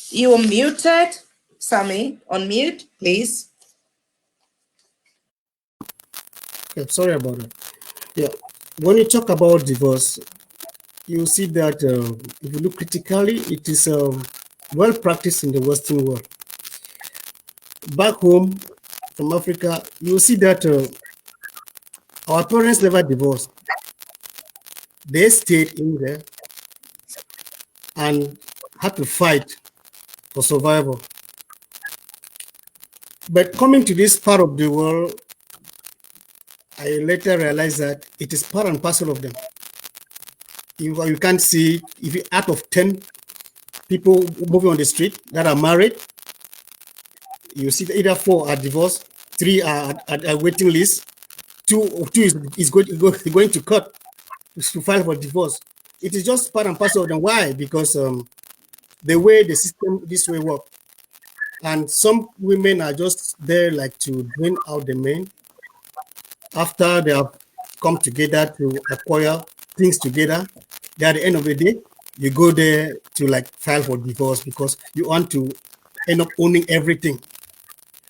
You are muted. Sami, unmute, please. Okay, sorry about that. Yeah, when you talk about divorce, you see that if you look critically, it is well practiced in the Western world. Back home from Africa, you see that our parents never divorced. They stayed in there and had to fight for survival. But coming to this part of the world, I later realized that it is part and parcel of them. You can't see, if you out of 10 people moving on the street that are married, you see that either 4 are divorced, 3 are at a waiting list, two is going to court to file for divorce. It is just part and parcel of them. Why? Because the way the system this way works. And some women are just there like to drain out the men after they have come together to acquire things together. At the end of the day, you go there to like file for divorce because you want to end up owning everything.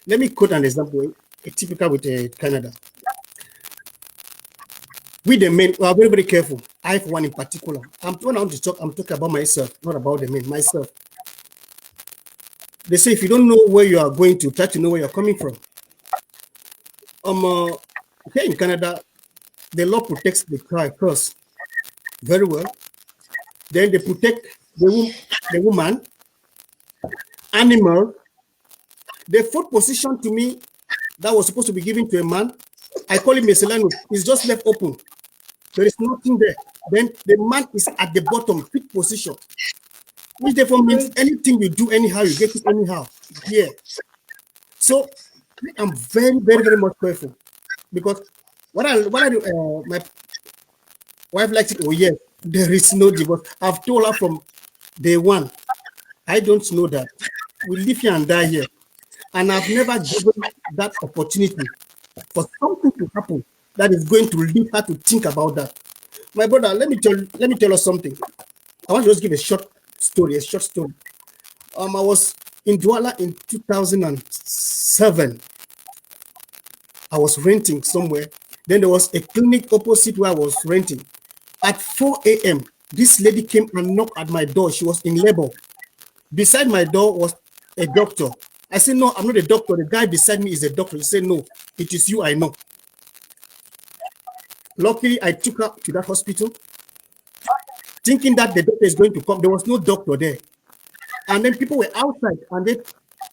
Let me quote an example. typical with Canada. With the men, we are very, very careful. I have one in particular. When I want to talk, I'm talking about myself, not about the men, myself. They say if you don't know where you are going to, try to know where you're coming from. Here in Canada, the law protects the child first very well. Then they protect the woman, animal. The fourth position to me that was supposed to be given to a man, I call it miscellaneous. It's just left open. There is nothing there. Then the man is at the bottom, fifth position, which therefore means anything you do anyhow, you get it anyhow. Yeah. So I'm very, very, very much careful because what I do, my wife likes it. Oh yes, there is no divorce. I've told her from day one, I don't know that. We live here and die here. And I've never given that opportunity for something to happen that is going to lead her to think about that. My brother, let me tell us something. I want to just give a short story. I was in Douala in 2007. I was renting somewhere. Then there was a clinic opposite where I was renting. At 4 a.m., this lady came and knocked at my door. She was in labor. Beside my door was a doctor. I said, no, I'm not a doctor. The guy beside me is a doctor. He said, no, it is you, I know. Luckily, I took her to that hospital, thinking that the doctor is going to come. There was no doctor there. And then people were outside, and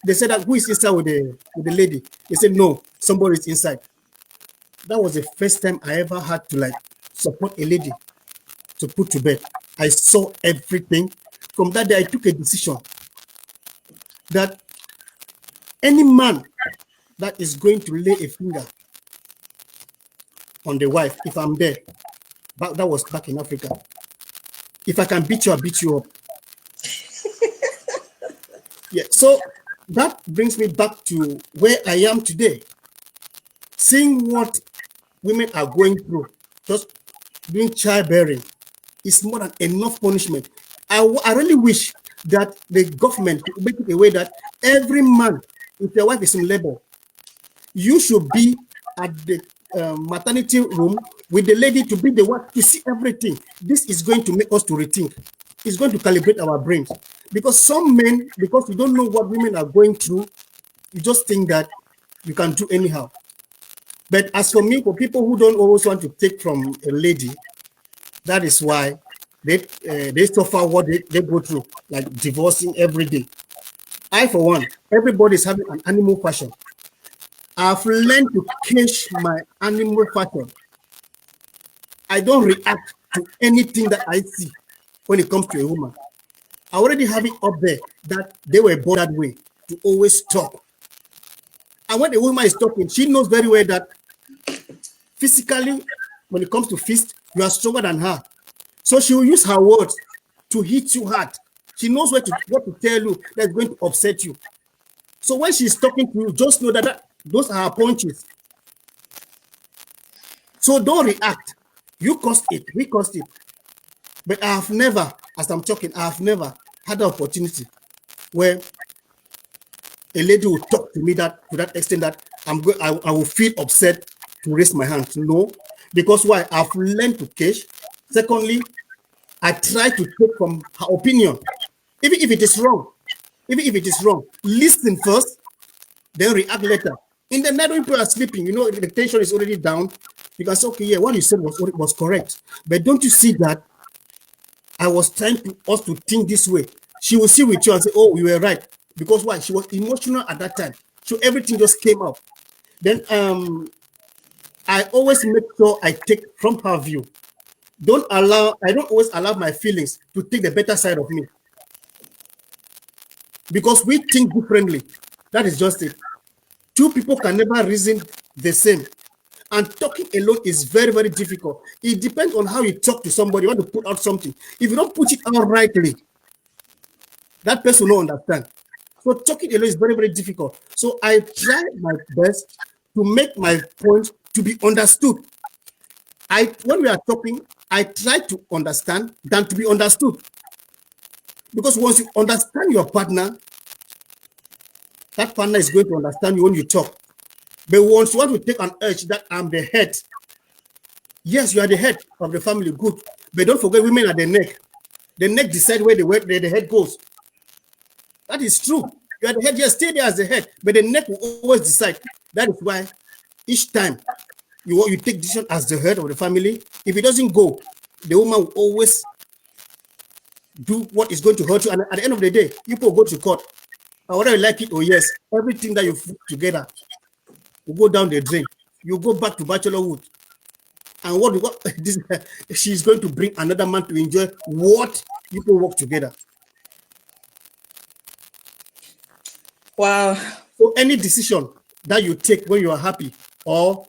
they said, that, who is inside with the lady? They said, no, somebody is inside. That was the first time I ever had to support a lady to put to bed. I saw everything. From that day, I took a decision that any man that is going to lay a finger on the wife, if I'm there, that was back in Africa. If I can beat you, I'll beat you up. Yeah, so that brings me back to where I am today. Seeing what women are going through, just doing childbearing, is more than enough punishment. I really wish that the government could make it a way that every man, if your wife is in labor, you should be at the maternity room with the lady to be the one to see everything. This is going to make us to rethink. It's going to calibrate our brains. Because some men, because you don't know what women are going through, you just think that you can do anyhow. But as for me, for people who don't always want to take from a lady, that is why they suffer what they go through, like divorcing every day. I, for one, everybody is having an animal fashion. I've learned to cage my animal fashion. I don't react to anything that I see when it comes to a woman. I already have it up there that they were born that way, to always talk. And when a woman is talking, she knows very well that physically, when it comes to fist, you are stronger than her. So she will use her words to hit you hard. She knows what to tell you that's going to upset you. So when she's talking to you, just know that those are her punches. So don't react. You caused it. We caused it. But I have never, as I'm talking, I have never had the opportunity where a lady will talk to me to that extent that I will feel upset to raise my hand. No, because why? I've learned to cage. Secondly, I try to take from her opinion, even if it is wrong. Even if it is wrong, listen first, then react later. In the night when people are sleeping, the tension is already down. You can say, okay, yeah, what you said was correct. But don't you see that I was trying to us to think this way? She will see with you and say, oh, you were right. Because why? She was emotional at that time. So everything just came out. Then I always make sure I take from her view. I don't always allow my feelings to take the better side of me. Because we think differently. That is just it. Two people can never reason the same. And talking alone is very, very difficult. It depends on how you talk to somebody. You want to put out something. If you don't put it out rightly, that person will not understand. So talking alone is very, very difficult. So I try my best to make my point to be understood. When we are talking, I try to understand than to be understood. Because once you understand your partner, that partner is going to understand you when you talk. But once you want to take an urge that I'm the head, yes, you are the head of the family, good. But don't forget, women are the neck. The neck decides where the head goes. That is true. You are the head, just stay there as the head, but the neck will always decide. That is why each time you take decision as the head of the family, if it doesn't go, the woman will always do what is going to hurt you. And at the end of the day, people go to court. Whether you like it or yes, everything that you put together will go down the drain. You go back to bachelorhood. And what this, she's going to bring another man to enjoy what people work together. Wow. So any decision that you take when you are happy or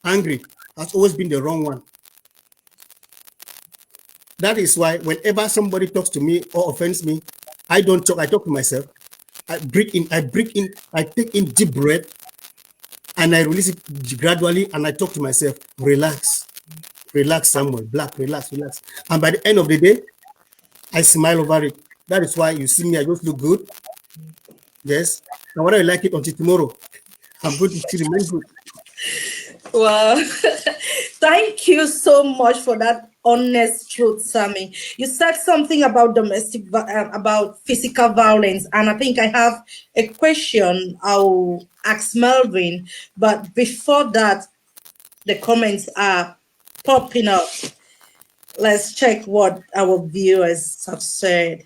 angry has always been the wrong one. That is why whenever somebody talks to me or offends me, I don't talk. I talk to myself. I breathe in. I take in deep breath, and I release it gradually. And I talk to myself. Relax, relax, Samuel. Black, relax, relax. And by the end of the day, I smile over it. That is why you see me. I just look good. Yes. Now whether I like it until tomorrow, I'm going to still remain good. Well, thank you so much for that honest truth, Sammy. You said something about about physical violence, and I think I have a question I'll ask Melvin. But before that, the comments are popping up. Let's check what our viewers have said.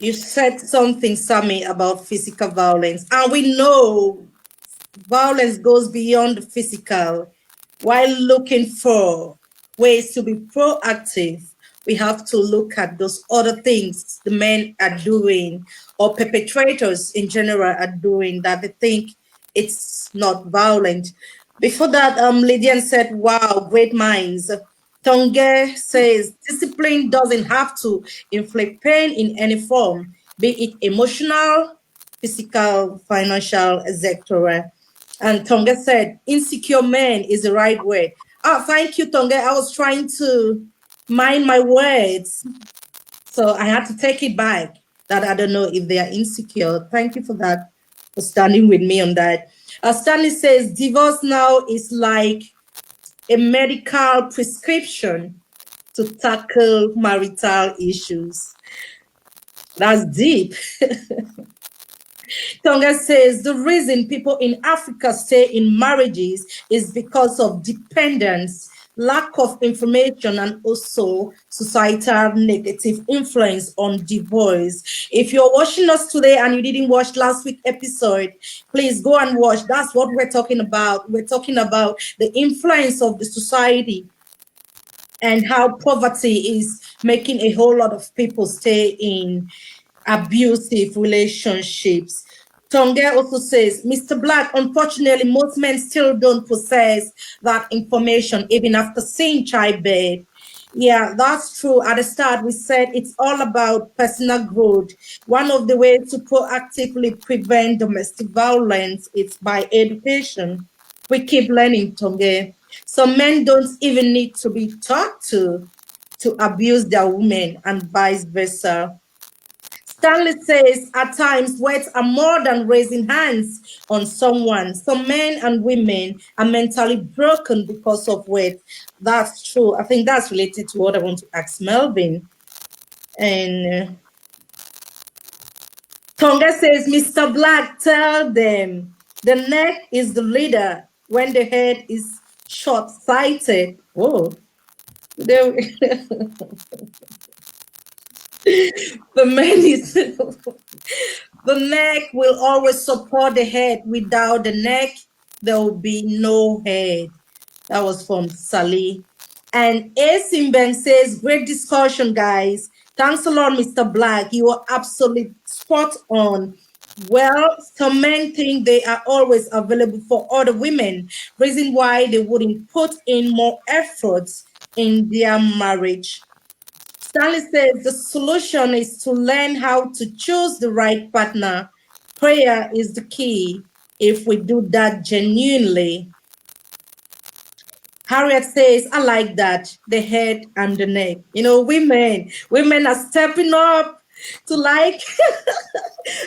You said something, Sammy, about physical violence, and we know violence goes beyond the physical. While looking for ways to be proactive, we have to look at those other things the men are doing or perpetrators in general are doing that they think it's not violent. Before that, Lydian said, wow, great minds. Tonge says, discipline doesn't have to inflict pain in any form, be it emotional, physical, financial, etc. And Tonga said, insecure men is the right word. Oh, thank you, Tonga. I was trying to mind my words. So I had to take it back that I don't know if they are insecure. Thank you for that, for standing with me on that. Stanley says, divorce now is like a medical prescription to tackle marital issues. That's deep. Tonga says the reason people in Africa stay in marriages is because of dependence, lack of information, and also societal negative influence on divorce. If you're watching us today and you didn't watch last week's episode, please go and watch. That's what we're talking about. We're talking about the influence of the society and how poverty is making a whole lot of people stay in abusive relationships. Tonge also says, Mr. Black, unfortunately, most men still don't possess that information even after seeing childbirth. Yeah, that's true. At the start, we said it's all about personal growth. One of the ways to proactively prevent domestic violence is by education. We keep learning, Tonge. Some men don't even need to be taught to abuse their women and vice versa. Stanley says, at times, words are more than raising hands on someone. Some men and women are mentally broken because of words. That's true. I think that's related to what I want to ask Melvin. And Tonga says, Mr. Black, tell them the neck is the leader when the head is short-sighted. Oh, the man is the neck will always support the head. Without the neck, there will be no head. That was from Sally. And A. Simbeng says, great discussion, guys. Thanks a lot, Mr. Black. You are absolutely spot on. Well, some men think they are always available for other women, reason why they wouldn't put in more efforts in their marriage. Stanley says the solution is to learn how to choose the right partner. Prayer is the key if we do that genuinely. Harriet says, I like that, the head and the neck. You know, women are stepping up to like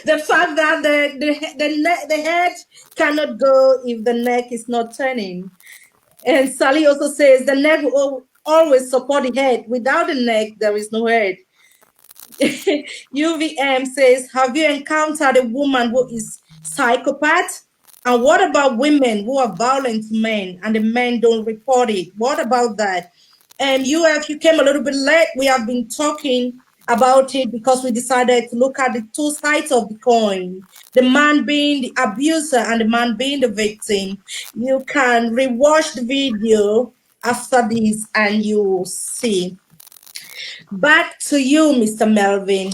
the fact that the head cannot go if the neck is not turning. And Sally also says the neck will always support the head. Without the neck, there is no head. UVM says, have you encountered a woman who is psychopath? And what about women who are violent to men and the men don't report it? What about that? And UF, you came a little bit late. We have been talking about it because we decided to look at the two sides of the coin. The man being the abuser and the man being the victim. You can rewatch the video after this and you will see. Back to you, Mr. Melvin.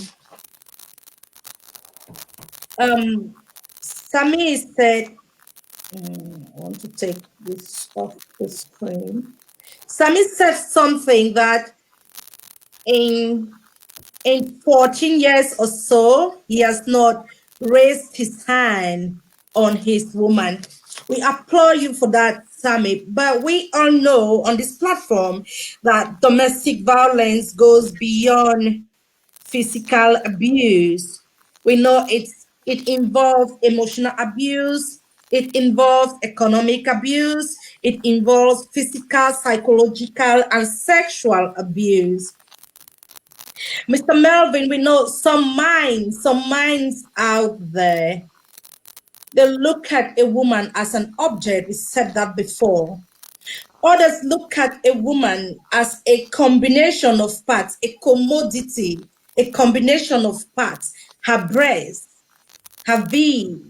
Sami said, I want to take this off the screen. Sami said something that in 14 years or so, he has not raised his hand on his woman. We applaud you for that, Sami. But we all know on this platform that domestic violence goes beyond physical abuse. We know it involves emotional abuse, it involves economic abuse, it involves physical, psychological, and sexual abuse. Mr. Melvin, we know some minds out there, they look at a woman as an object. We said that before. Others look at a woman as a combination of parts, a commodity, a combination of parts, her breast, her V,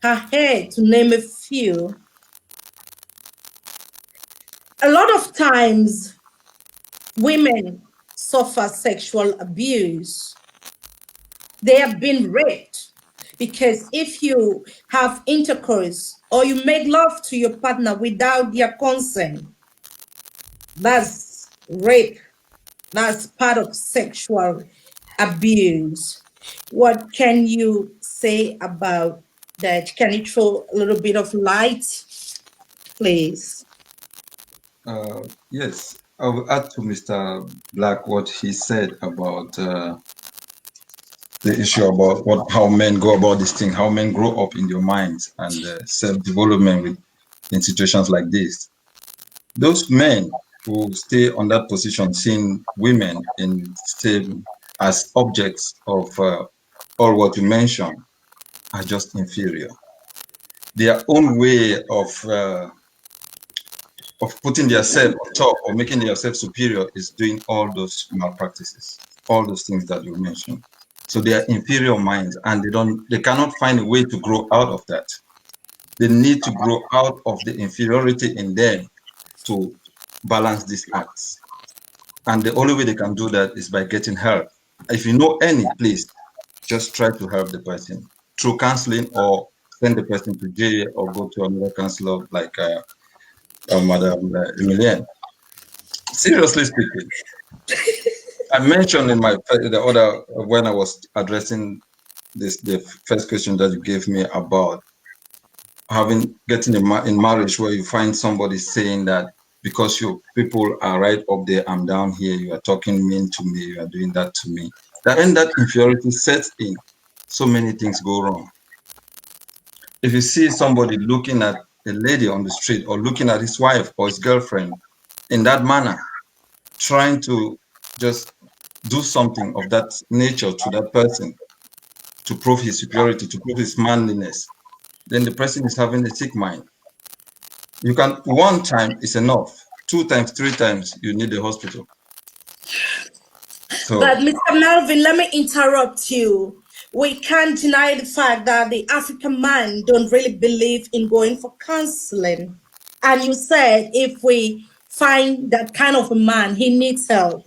her hair, to name a few. A lot of times, women suffer sexual abuse. They have been raped because if you have intercourse or you make love to your partner without their consent, that's rape. That's part of sexual abuse. What can you say about that? Can you throw a little bit of light, please? Yes, I will add to Mr. Black what he said about the issue about how men go about this thing, how men grow up in their minds and self-development in situations like this. Those men who stay on that position, seeing women in same as objects of all what you mentioned, are just inferior. Their own way of putting themselves on top or making themselves superior is doing all those malpractices, all those things that you mentioned. So they are inferior minds, and they cannot find a way to grow out of that. They need to grow out of the inferiority in them to balance these acts. And the only way they can do that is by getting help. If you know any, please just try to help the person through counseling or send the person to jail or go to another counselor like Madam Emiliene. Seriously speaking, I mentioned in when I was addressing the first question that you gave me about getting in marriage where you find somebody saying that because your people are right up there, I'm down here, you are talking mean to me, you are doing that to me. When that inferiority sets in, so many things go wrong. If you see somebody looking at a lady on the street or looking at his wife or his girlfriend in that manner, trying to just do something of that nature to that person to prove his superiority, to prove his manliness, then the person is having a sick mind. You can, one time is enough. 2 times, 3 times, you need the hospital. So, but Mr. Melvin, let me interrupt you. We can't deny the fact that the African man don't really believe in going for counseling. And you said if we find that kind of a man, he needs help.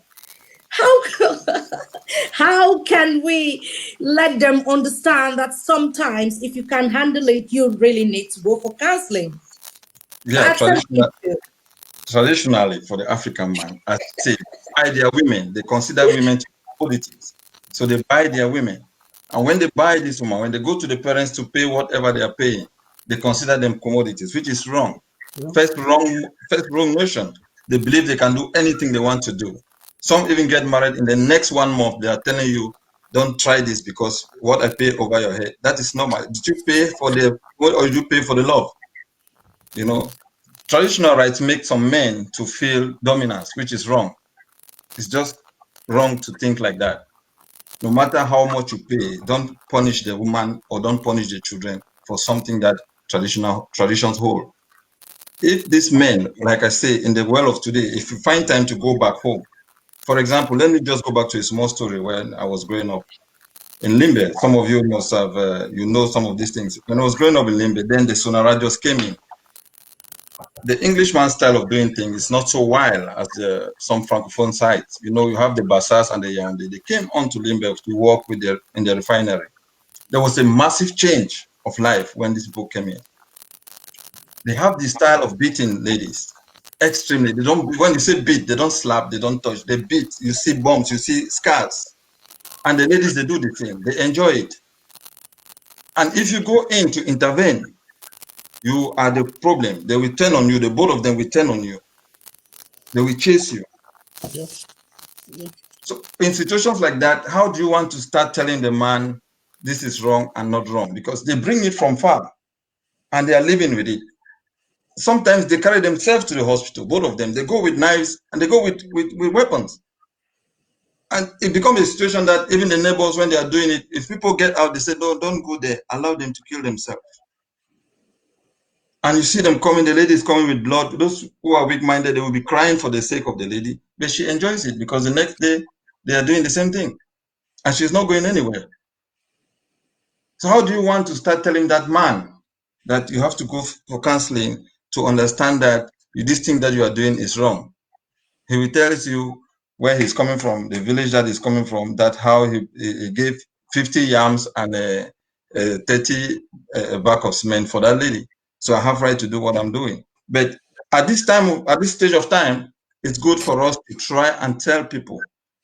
How can we let them understand that sometimes if you can handle it, you really need to go for counseling? yeah, traditionally for the African man, as they buy their women, they consider women to be commodities. So they buy their women. And when they buy this woman, when they go to the parents to pay whatever they are paying, they consider them commodities, which is wrong. Yeah. First wrong notion. They believe they can do anything they want to do. Some even get married in the next 1 month. They are telling you don't try this because what I pay over your head. That is normal. Did you pay for the what, or did you pay for the love? You know, traditional rights make some men to feel dominance, which is wrong. It's just wrong to think like that. No matter how much you pay, don't punish the woman or don't punish the children for something that traditions hold. If these men, like I say, in the world of today, if you find time to go back home, for example, let me just go back to a small story when I was growing up in Limbe. Some of you must have, you know, some of these things. When I was growing up in Limbe, then the Sonara just came in. The Englishman style of doing things is not so wild as some Francophone sites. You know, you have the Bassas and the Yaoundé. They came on to Limbe to work with in the refinery. There was a massive change of life when these people came in. They have the style of beating ladies extremely. They don't, when you say beat, they don't slap, they don't touch, they beat. You see bumps, you see scars. And the ladies, they do the same. They enjoy it. And if you go in to intervene, you are the problem. They will turn on you. The both of them will turn on you. They will chase you. Yeah. Yeah. So in situations like that, how do you want to start telling the man this is wrong and not wrong? Because they bring it from far and they are living with it. Sometimes they carry themselves to the hospital, both of them. They go with knives and they go with weapons. And it becomes a situation that even the neighbors, when they are doing it, if people get out, they say, no, don't go there. Allow them to kill themselves. And you see them coming, the lady is coming with blood. Those who are weak-minded, they will be crying for the sake of the lady. But she enjoys it because the next day, they are doing the same thing. And she's not going anywhere. So how do you want to start telling that man that you have to go for counseling to understand that this thing that you are doing is wrong? He will tell you where he's coming from, the village that he's coming from, that how he gave 50 yams and 30 bags of cement for that lady. So I have right to do what I'm doing. But at this time, at this stage of time, it's good for us to try and tell people,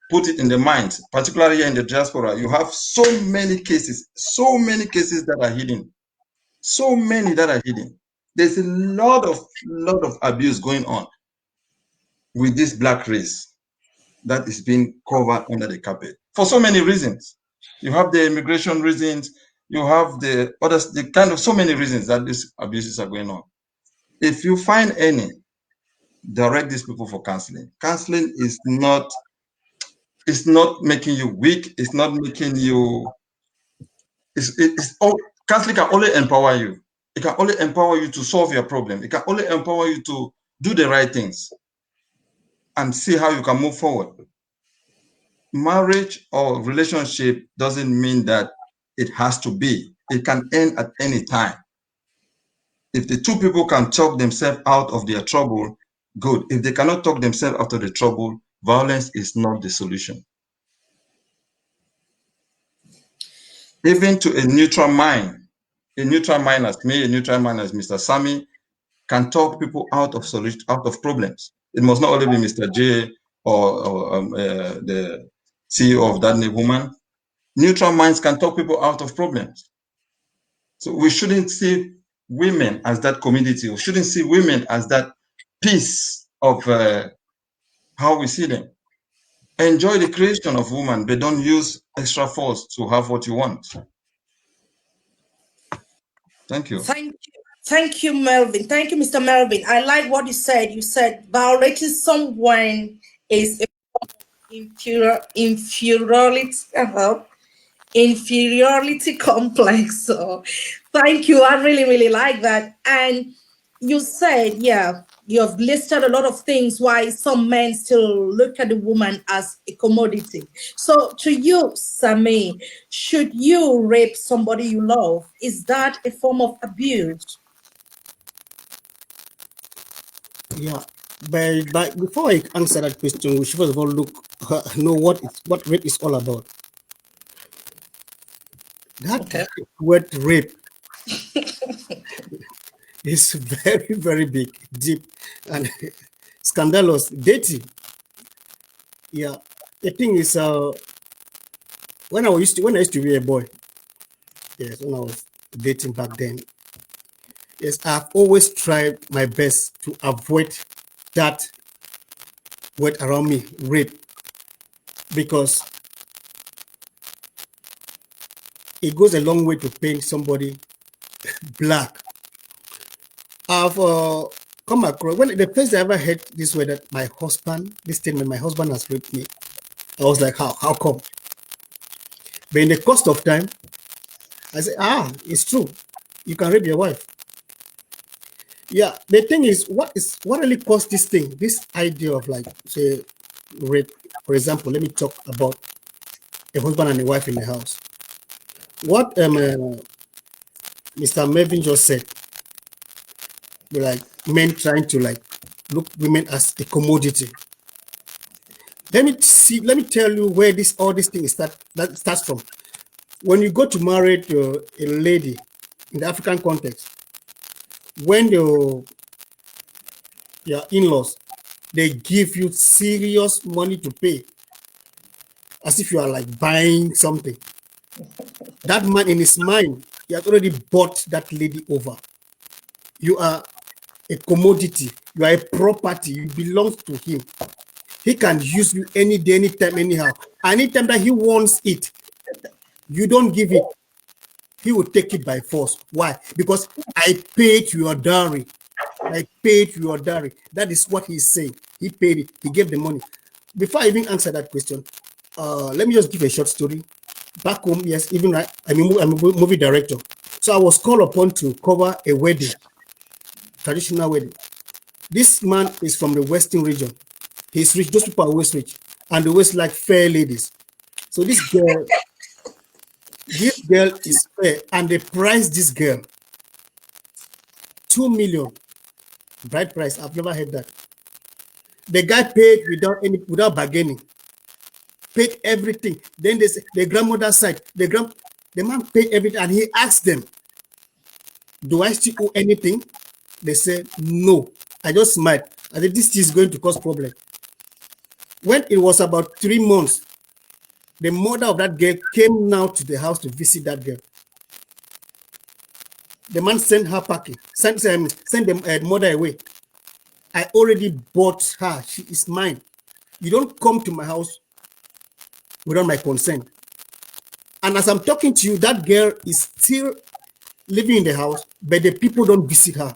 put it in the minds, particularly here in the diaspora. You have so many cases that are hidden, so many that are hidden. There's a lot of abuse going on with this black race that is being covered under the carpet for so many reasons. You have the immigration reasons, you have the others, the kind of so many reasons that these abuses are going on. If you find any, direct these people for counseling. Counseling is not, it's not making you weak, it's not making you, counseling can only empower you. It can only empower you to solve your problem. It can only empower you to do the right things and see how you can move forward. Marriage or relationship doesn't mean that it has to be. It can end at any time. If the two people can talk themselves out of their trouble, good. If they cannot talk themselves out of the trouble, violence is not the solution. Even to a neutral mind as me, a neutral mind as Mr. Sami, can talk people out of problems. It must not only be Mr. J or the CEO of that woman. Neutral minds can talk people out of problems. So we shouldn't see women as that community. We shouldn't see women as that piece of how we see them. Enjoy the creation of woman, but don't use extra force to have what you want. Thank you. Thank you, Melvin. Thank you, Mr. Melvin. I like what you said. You said violating someone is inferiority, inferiority complex. So thank you. I really, really like that. And you said, yeah, you have listed a lot of things why some men still look at the woman as a commodity. So to you, Sami, should you rape somebody you love? Is that a form of abuse? Yeah. But before I answer that question, we should first of all know what rape is all about. That word rape is very, very big, deep, and scandalous, dirty. Yeah. The thing is, when I used to be a boy, yes, when I was dating back then, yes, I've always tried my best to avoid that word around me, rape, because it goes a long way to paint somebody black. I've come across, when the first I ever heard this way that this statement, my husband has raped me, I was like, how come? But in the course of time, I said, it's true. You can rape your wife. Yeah, the thing is, what really caused this thing, this idea of like, say, rape? For example, let me talk about a husband and a wife in the house. What Mr. Melvin just said, like men trying to like look women as a commodity. Let me tell you where all this thing starts from. When you go to marry to a lady in the African context, when your in-laws, they give you serious money to pay, as if you are like buying something. That man in his mind, he has already bought that lady over. You are a commodity. You are a property. You belong to him. He can use you any day, anytime, anyhow. Anytime that he wants it, you don't give it, he will take it by force. Why? Because I paid your dowry. I paid your dowry. That is what he's saying. He paid it. He gave the money. Before I even answer that question, let me just give a short story. Back home, yes, even I'm a movie director. So I was called upon to cover a wedding, traditional wedding. This man is from the Western region. He's rich. Those people are always rich. And they always like fair ladies. So this girl is fair. And they priced this girl 2 million. Bride price. I've never heard that. The guy paid without bargaining. Paid everything. Then they say, the grandmother's side, the man paid everything, and he asked them, do I still owe anything? They said, no. I just smiled. I said, this is going to cause problem. When it was about 3 months, the mother of that girl came now to the house to visit that girl. The man sent her packing, sent the mother away. I already bought her. She is mine. You don't come to my house without my consent. And as I'm talking to you, that girl is still living in the house, but the people don't visit her.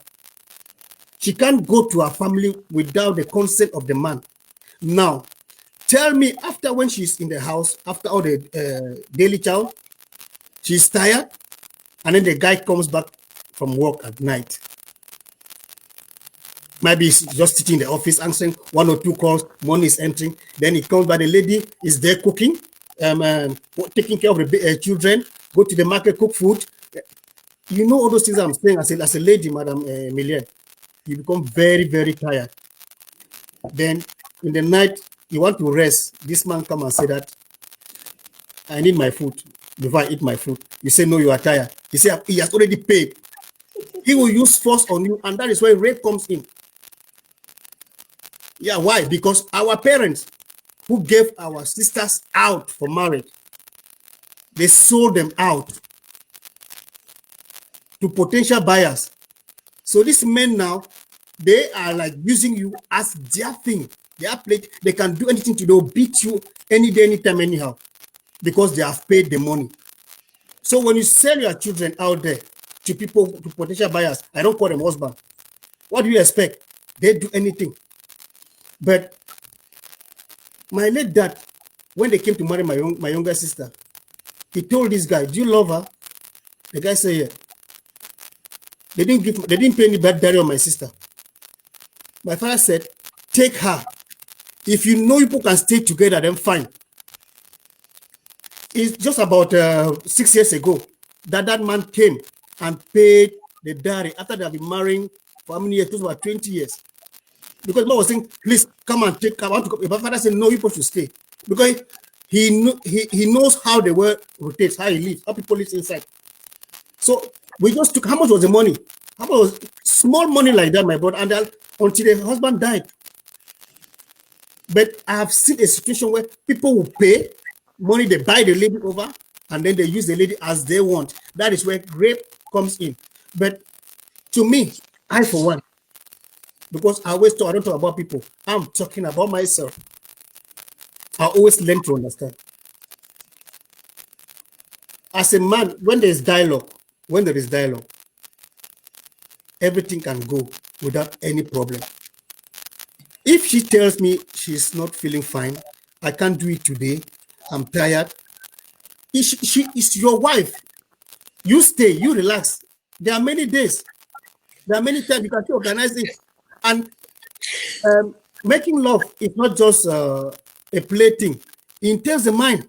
She can't go to her family without the consent of the man. Now, tell me, after when she's in the house, after all the daily chow, she's tired, and then the guy comes back from work at night. Maybe he's just sitting in the office answering 1 or 2 calls, money is entering. Then he comes back, the lady is there cooking, taking care of the children, go to the market, cook food. You know all those things I'm saying as a lady, Madam Emiliene. You become very, very tired. Then in the night, you want to rest. This man come and say that, I need my food before I eat my food. You say, no, you are tired. He said, he has already paid. He will use force on you, and that is where rape comes in. Yeah, why? Because our parents who gave our sisters out for marriage, they sold them out to potential buyers. So these men now, they are like using you as their thing. They can do anything to you. They'll beat you any day, anytime, anyhow, because they have paid the money. So when you sell your children out there to people, to potential buyers, I don't call them husband. What do you expect? They do anything. But my late dad, when they came to marry my younger sister, he told this guy, do you love her? The guy said, yeah. They didn't pay any bad dowry on my sister. My father said, take her. If you know people can stay together, then fine. It's just about 6 years ago that man came and paid the dowry after they have been marrying for how many years? It was about 20 years. Because man was saying, please come and take her. My father said, no, people should stay. Because he knows how the world rotates, how he lives, how people live inside. So we just took, how much was the money? How much was small money like that, my brother, and until the husband died. But I have seen a situation where people will pay money, they buy the lady over, and then they use the lady as they want. That is where rape comes in. But to me, I for one, because I don't talk about people, I'm talking about myself. I always learn to understand. as a man, when there is dialogue, everything can go without any problem. If she tells me she's not feeling fine, I can't do it today, I'm tired, she is your wife. You stay, you relax. There are many days, there are many times you can organize it. And making love is not just a play thing. It entails the mind.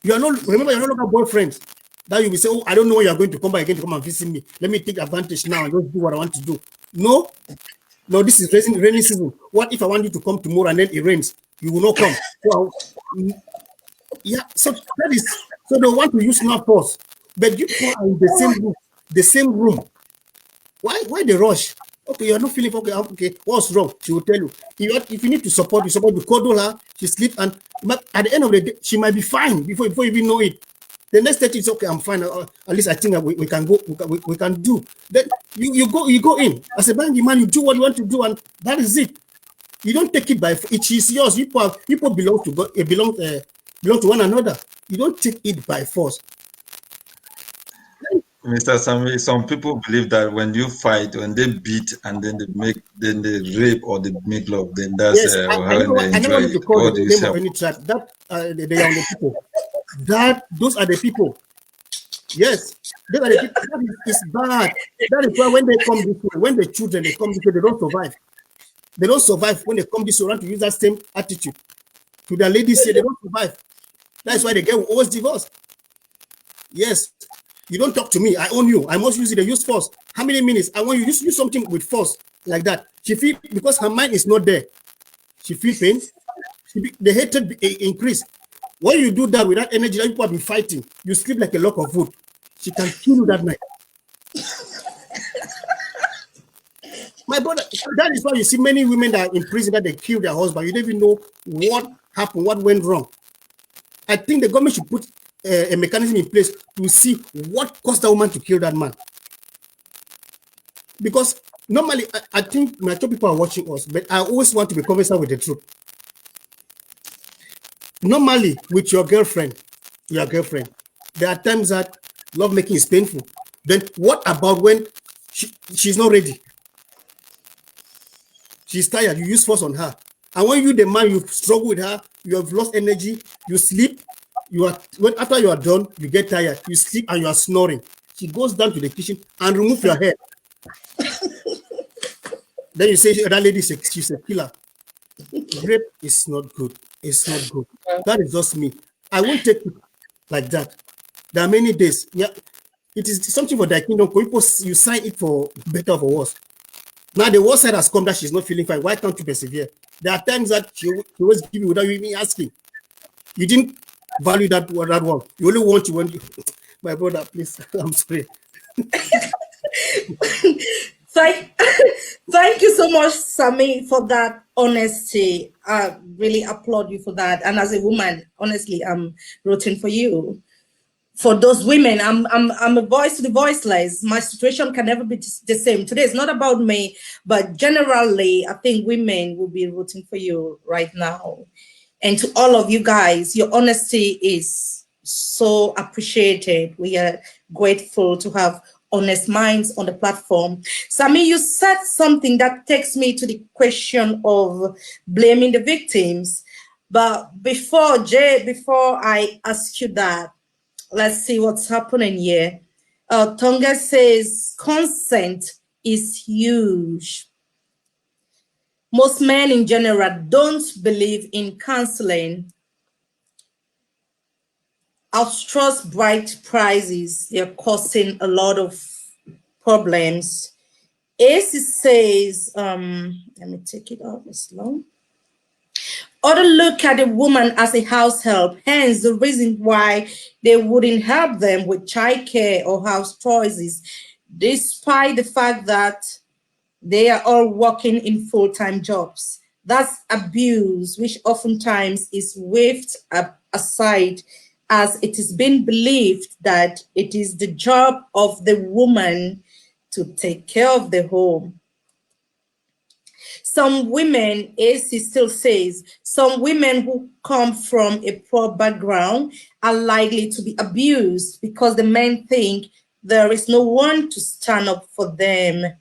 You are not, remember, you're no longer boyfriends. That you will say, oh, I don't know when you're going to come back again to come and visit me. Let me take advantage now and just do what I want to do. No, this is rainy season. What if I want you to come tomorrow and then it rains? You will not come. Well, yeah, so that is, so they want to use now force. But you are in the same room. Why the rush? Okay, you're not feeling okay. What's wrong? She will tell you. If you need to support, you cuddle her, she sleep, and at the end of the day, she might be fine before you even know it. The next stage is okay, I'm fine. At least I think we can go, we can do. Then you go in. As a bangy man, you do what you want to do, and that is it. You don't take it by it is yours. People belong to God, belong to one another. You don't take it by force. Mr. Sami, some people believe that when you fight, when they beat and then they rape or they make love, then that's yes, how they I never enjoy need to it. call What the do you name say? of any tribe. That they are the people. Those are the people. Yes, those are the people. That is bad. That is why when they come this way, when the children they come this way, they don't survive. They don't survive when they come this way. Want to use that same attitude to their ladies here. They don't survive. That's why they get always divorced. Yes, you don't talk to me. I own you. I must use it. They use force. How many minutes? I want you to use something with force like that. She feel because her mind is not there. She feel pain. The hatred increase. When you do that without energy, like people have been fighting. You sleep like a log of wood. She can kill you that night. My brother, that is why you see many women that are in prison that they kill their husband. You don't even know what happened, what went wrong. I think the government should put a mechanism in place to see what caused that woman to kill that man. Because normally, I think mature people are watching us, but I always want to be conversant with the truth. Normally, with your girlfriend, there are times that lovemaking is painful. Then what about when she's not ready? She's tired, you use force on her. And when you, the man, you struggle with her, you have lost energy, you sleep, after you are done, you get tired, you sleep and you are snoring. She goes down to the kitchen and remove your hair. Then you say that lady she's a killer. Rape is not good. It's not good. That is just me. I won't take it like that. There are many days. Yeah, it is something for the kingdom. People, you sign it for better or for worse. Now the worst side has come that she's not feeling fine. Why can't you persevere? There are times that she always give you without even asking. You didn't value that one. You only want you when you. My brother, please. I'm sorry. Thank you so much, Sami, for that honesty. I really applaud you for that. And as a woman, honestly, I'm rooting for you. For those women, I'm a voice to the voiceless. My situation can never be the same. Today it's not about me, but generally, I think women will be rooting for you right now. And to all of you guys, your honesty is so appreciated. We are grateful to have honest minds on the platform. Sami, you said something that takes me to the question of blaming the victims. But before I ask you that, let's see what's happening here. Tonga says consent is huge. Most men in general don't believe in counseling. Outrageous bright prices, they're causing a lot of problems. AC says, let me take it off, it's long. Other look at a woman as a house help, hence the reason why they wouldn't help them with childcare or house choices, despite the fact that they are all working in full-time jobs. That's abuse, which oftentimes is waved aside as it is being believed that it is the job of the woman to take care of the home. Some women, AC still says, some women who come from a poor background are likely to be abused because the men think there is no one to stand up for them.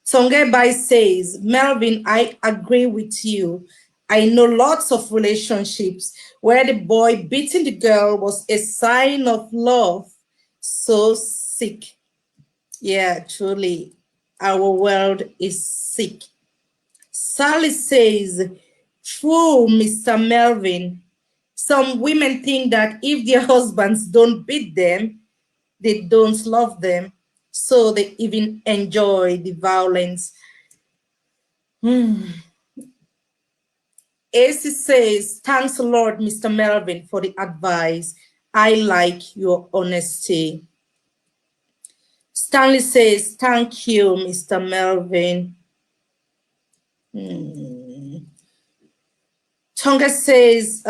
Tongebai says, Melvin, I agree with you. I know lots of relationships where the boy beating the girl was a sign of love. So sick. Yeah, truly, our world is sick. Sally says, true, Mr. Melvin. Some women think that if their husbands don't beat them, they don't love them. So they even enjoy the violence. AC says, thanks a lot, Mr. Melvin, for the advice. I like your honesty. Stanley says, thank you, Mr. Melvin. Tonga says,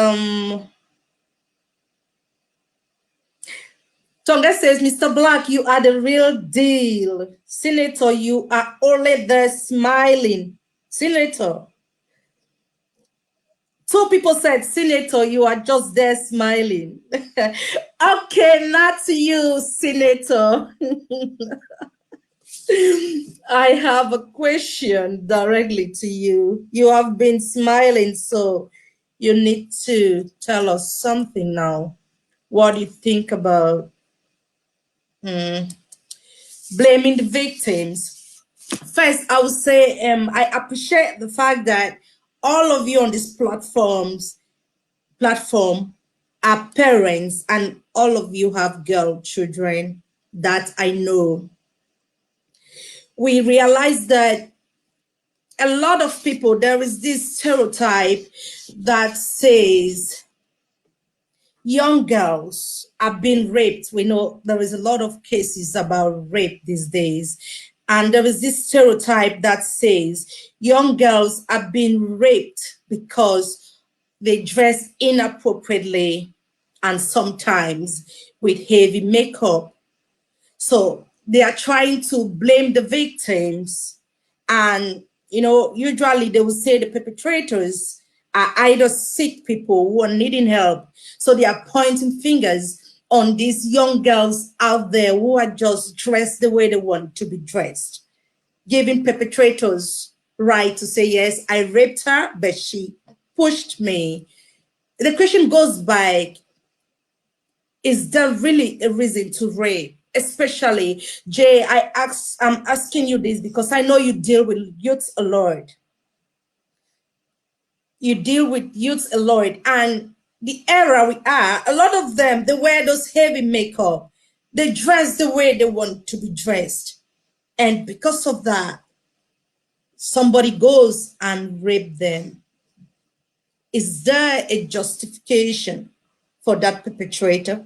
Mr. Black, you are the real deal. Senator, you are only there smiling. Senator. Two people said, Senator, you are just there smiling. Okay, not you, Senator. I have a question directly to you. You have been smiling, so you need to tell us something now. What do you think about blaming the victims? First, I would say I appreciate the fact that all of you on this platform are parents, and all of you have girl children. That I know. We realize that a lot of people, there is this stereotype that says young girls are being raped. We know there is a lot of cases about rape these days. And there is this stereotype that says young girls are being raped because they dress inappropriately and sometimes with heavy makeup. So they are trying to blame the victims. And, usually they will say the perpetrators are either sick people who are needing help. So they are pointing fingers on these young girls out there who are just dressed the way they want to be dressed, giving perpetrators right to say, yes, I raped her, but she pushed me. The question goes back, is there really a reason to rape? Especially, Jay, I'm asking you this because I know you deal with youth a lot. You deal with youth a lot, and the era we are, a lot of them, they wear those heavy makeup. They dress the way they want to be dressed. And because of that, somebody goes and rape them. Is there a justification for that perpetrator?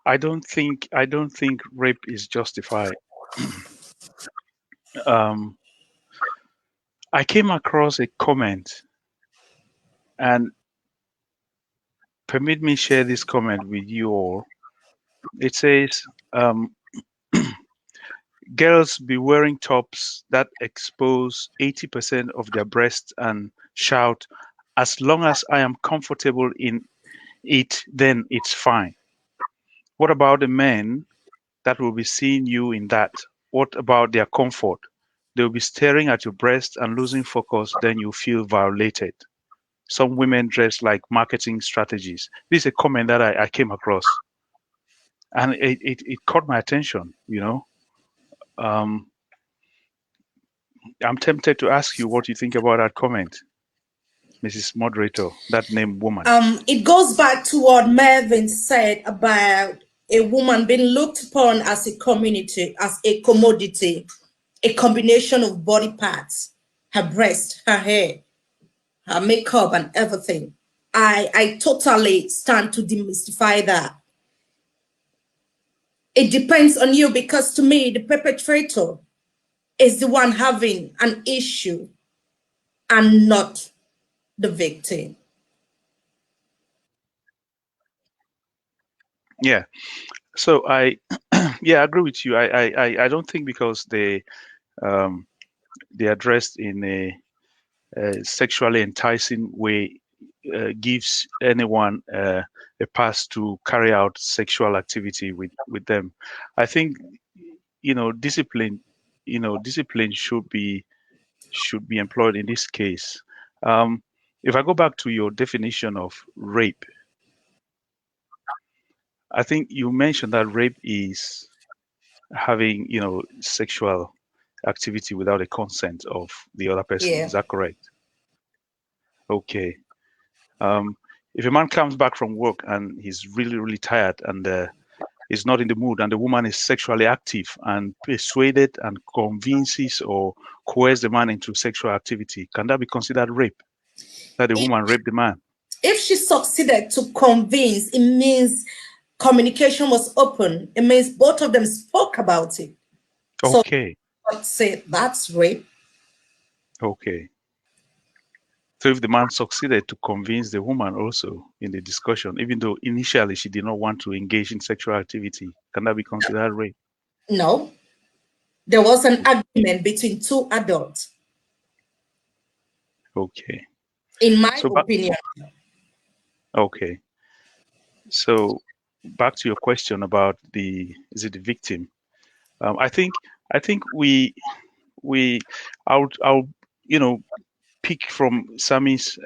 I don't think rape is justified. I came across a comment, and permit me share this comment with you all. It says, girls be wearing tops that expose 80% of their breasts and shout, as long as I am comfortable in it, then it's fine. What about the men that will be seeing you in that? What about their comfort? They'll be staring at your breast and losing focus, then you feel violated. Some women dress like marketing strategies. This is a comment that I came across, and it caught my attention. I'm tempted to ask you what you think about that comment, Mrs. Moderator, that named woman. It goes back to what Mervyn said about a woman being looked upon as a community, as a commodity, a combination of body parts, her breast, her hair, her makeup, and everything. I totally stand to demystify that. It depends on you, because to me, the perpetrator is the one having an issue and not the victim. Yeah. So I, yeah, I agree with you. I don't think because they addressed in a sexually enticing way gives anyone a pass to carry out sexual activity with them. I think discipline, discipline should be employed in this case. If I go back to your definition of rape, I think you mentioned that rape is having, sexual activity without a consent of the other person. Yeah. Is that correct? Okay. Um, if a man comes back from work and he's really, really tired and is not in the mood, and the woman is sexually active and persuaded and convinces or coerces the man into sexual activity, can that be considered rape? That the woman raped the man? If she succeeded to convince, it means communication was open. It means both of them spoke about it. So Okay. let's say that's rape. Okay. So if the man succeeded to convince the woman also in the discussion, even though initially she did not want to engage in sexual activity, can that be considered rape? No, there was an agreement between two adults, Okay. in my So opinion. okay. So back to your question about is it the victim? I think I'll pick from Sami's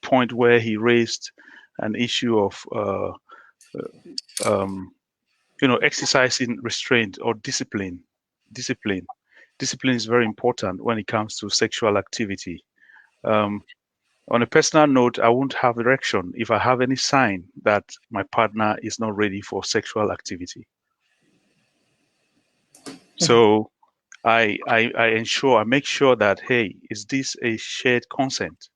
point where he raised an issue of exercising restraint or discipline. Discipline is very important when it comes to sexual activity. On a personal note, I won't have erection if I have any sign that my partner is not ready for sexual activity. So I make sure that, hey, is this a shared consent?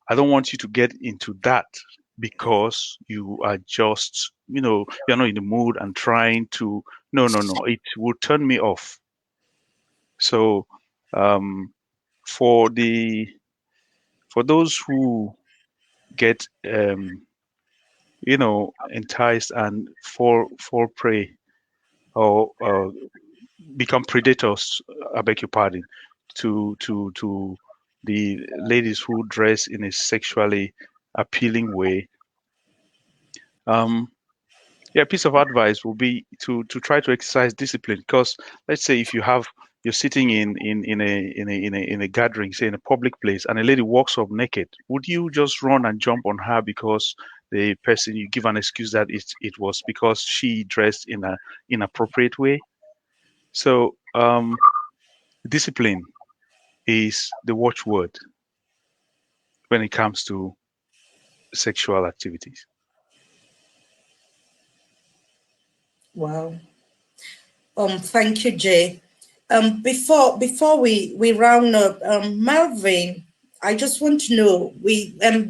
I don't want you to get into that because you are just, you're not in the mood and trying to, no, it will turn me off. So, for those who get, enticed and fall prey or become predators, I beg your pardon, to the ladies who dress in a sexually appealing way. Yeah, piece of advice will be to try to exercise discipline, because let's say if you're sitting in a gathering, say in a public place, and a lady walks up naked, would you just run and jump on her because the person, you give an excuse that it was because she dressed in a inappropriate way? So discipline is the watchword when it comes to sexual activities. Wow. Thank you, Jay. Before we round up, Melvin, I just want to know,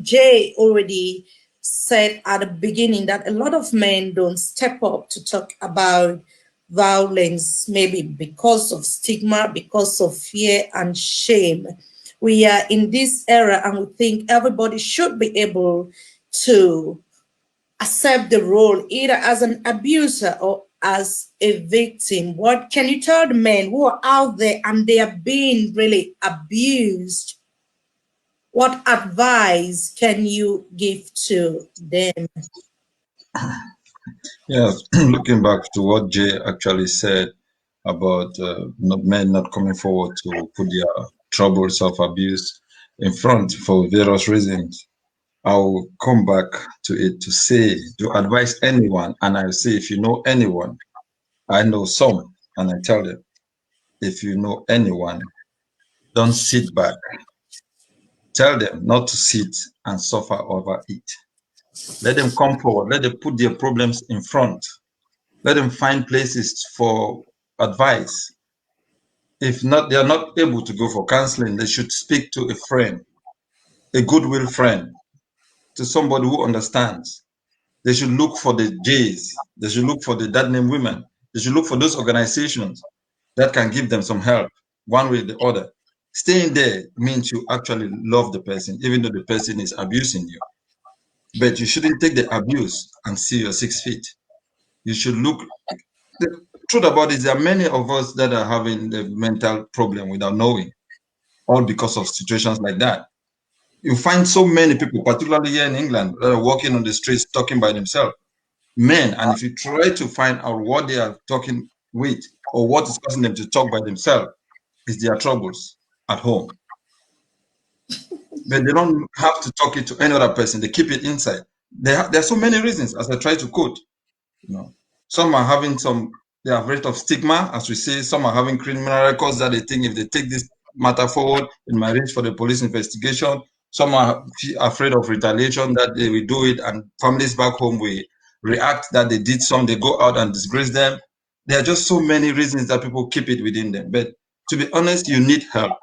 Jay already said at the beginning that a lot of men don't step up to talk about violence, maybe because of stigma, because of fear and shame. We are in this era and we think everybody should be able to accept the role either as an abuser or as a victim. What can you tell the men who are out there and they are being really abused? What advice can you give to them? Yeah, looking back to what Jay actually said about men not coming forward to put their troubles of abuse in front for various reasons, I'll come back to it to say, to advise anyone, and I'll say, if you know anyone, I know some, and I tell them, if you know anyone, don't sit back. Tell them not to sit and suffer over it. Let them come forward. Let them put their problems in front. Let them find places for advice. If not, they are not able to go for counseling, they should speak to a friend, a goodwill friend, to somebody who understands. They should look for the J's. They should look for the dad name women. They should look for those organizations that can give them some help, one way or the other. Staying there means you actually love the person, even though the person is abusing you. but you shouldn't take the abuse and see you're 6 feet. You should look. The truth about it is there are many of us that are having the mental problem without knowing, all because of situations like that. You find so many people, particularly here in England, that are walking on the streets talking by themselves, men. And if you try to find out what they are talking with or what is causing them to talk by themselves, it's their troubles at home. But they don't have to talk it to any other person. They keep it inside. There are so many reasons, as I try to quote. You know, some are having they are afraid of stigma, as we say. Some are having criminal records that they think if they take this matter forward, it might reach for the police investigation. Some are afraid of retaliation, that they will do it, and families back home will react that they did some. They go out and disgrace them. There are just so many reasons that people keep it within them. But to be honest, you need help.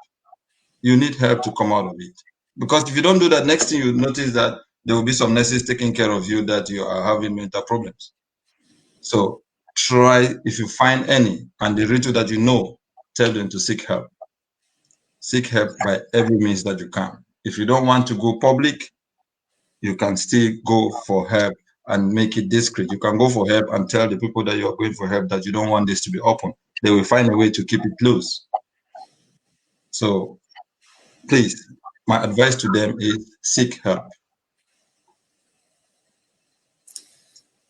You need help to come out of it. Because if you don't do that, next thing you notice that there will be some nurses taking care of you that you are having mental problems. So try, if you find any, and the little that you know, tell them to seek help. Seek help by every means that you can. If you don't want to go public, you can still go for help and make it discreet. You can go for help and tell the people that you are going for help that you don't want this to be open. They will find a way to keep it close. So please, my advice to them is seek help.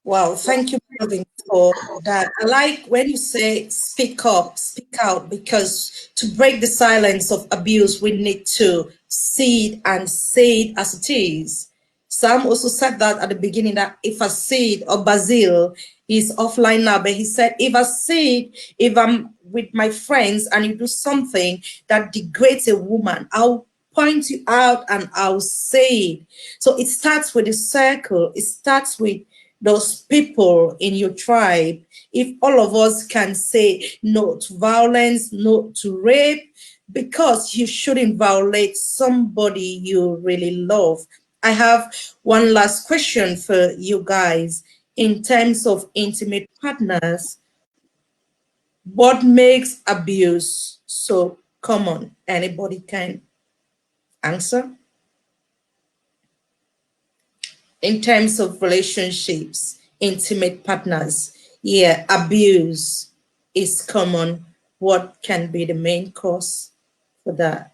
Wow, thank you, Melvin, for that. I like when you say speak up, speak out, because to break the silence of abuse, we need to see it and say it as it is. Sam also said that at the beginning, that if I see it, or Basil is offline now, but he said, if I see it, if I'm with my friends and you do something that degrades a woman, I'll point you out and I'll say it. So it starts with a circle. It starts with those people in your tribe. If all of us can say no to violence, no to rape, because you shouldn't violate somebody you really love. I have one last question for you guys. In terms of intimate partners, what makes abuse so common? Anybody can answer? In terms of relationships, intimate partners, yeah, abuse is common. What can be the main cause for that?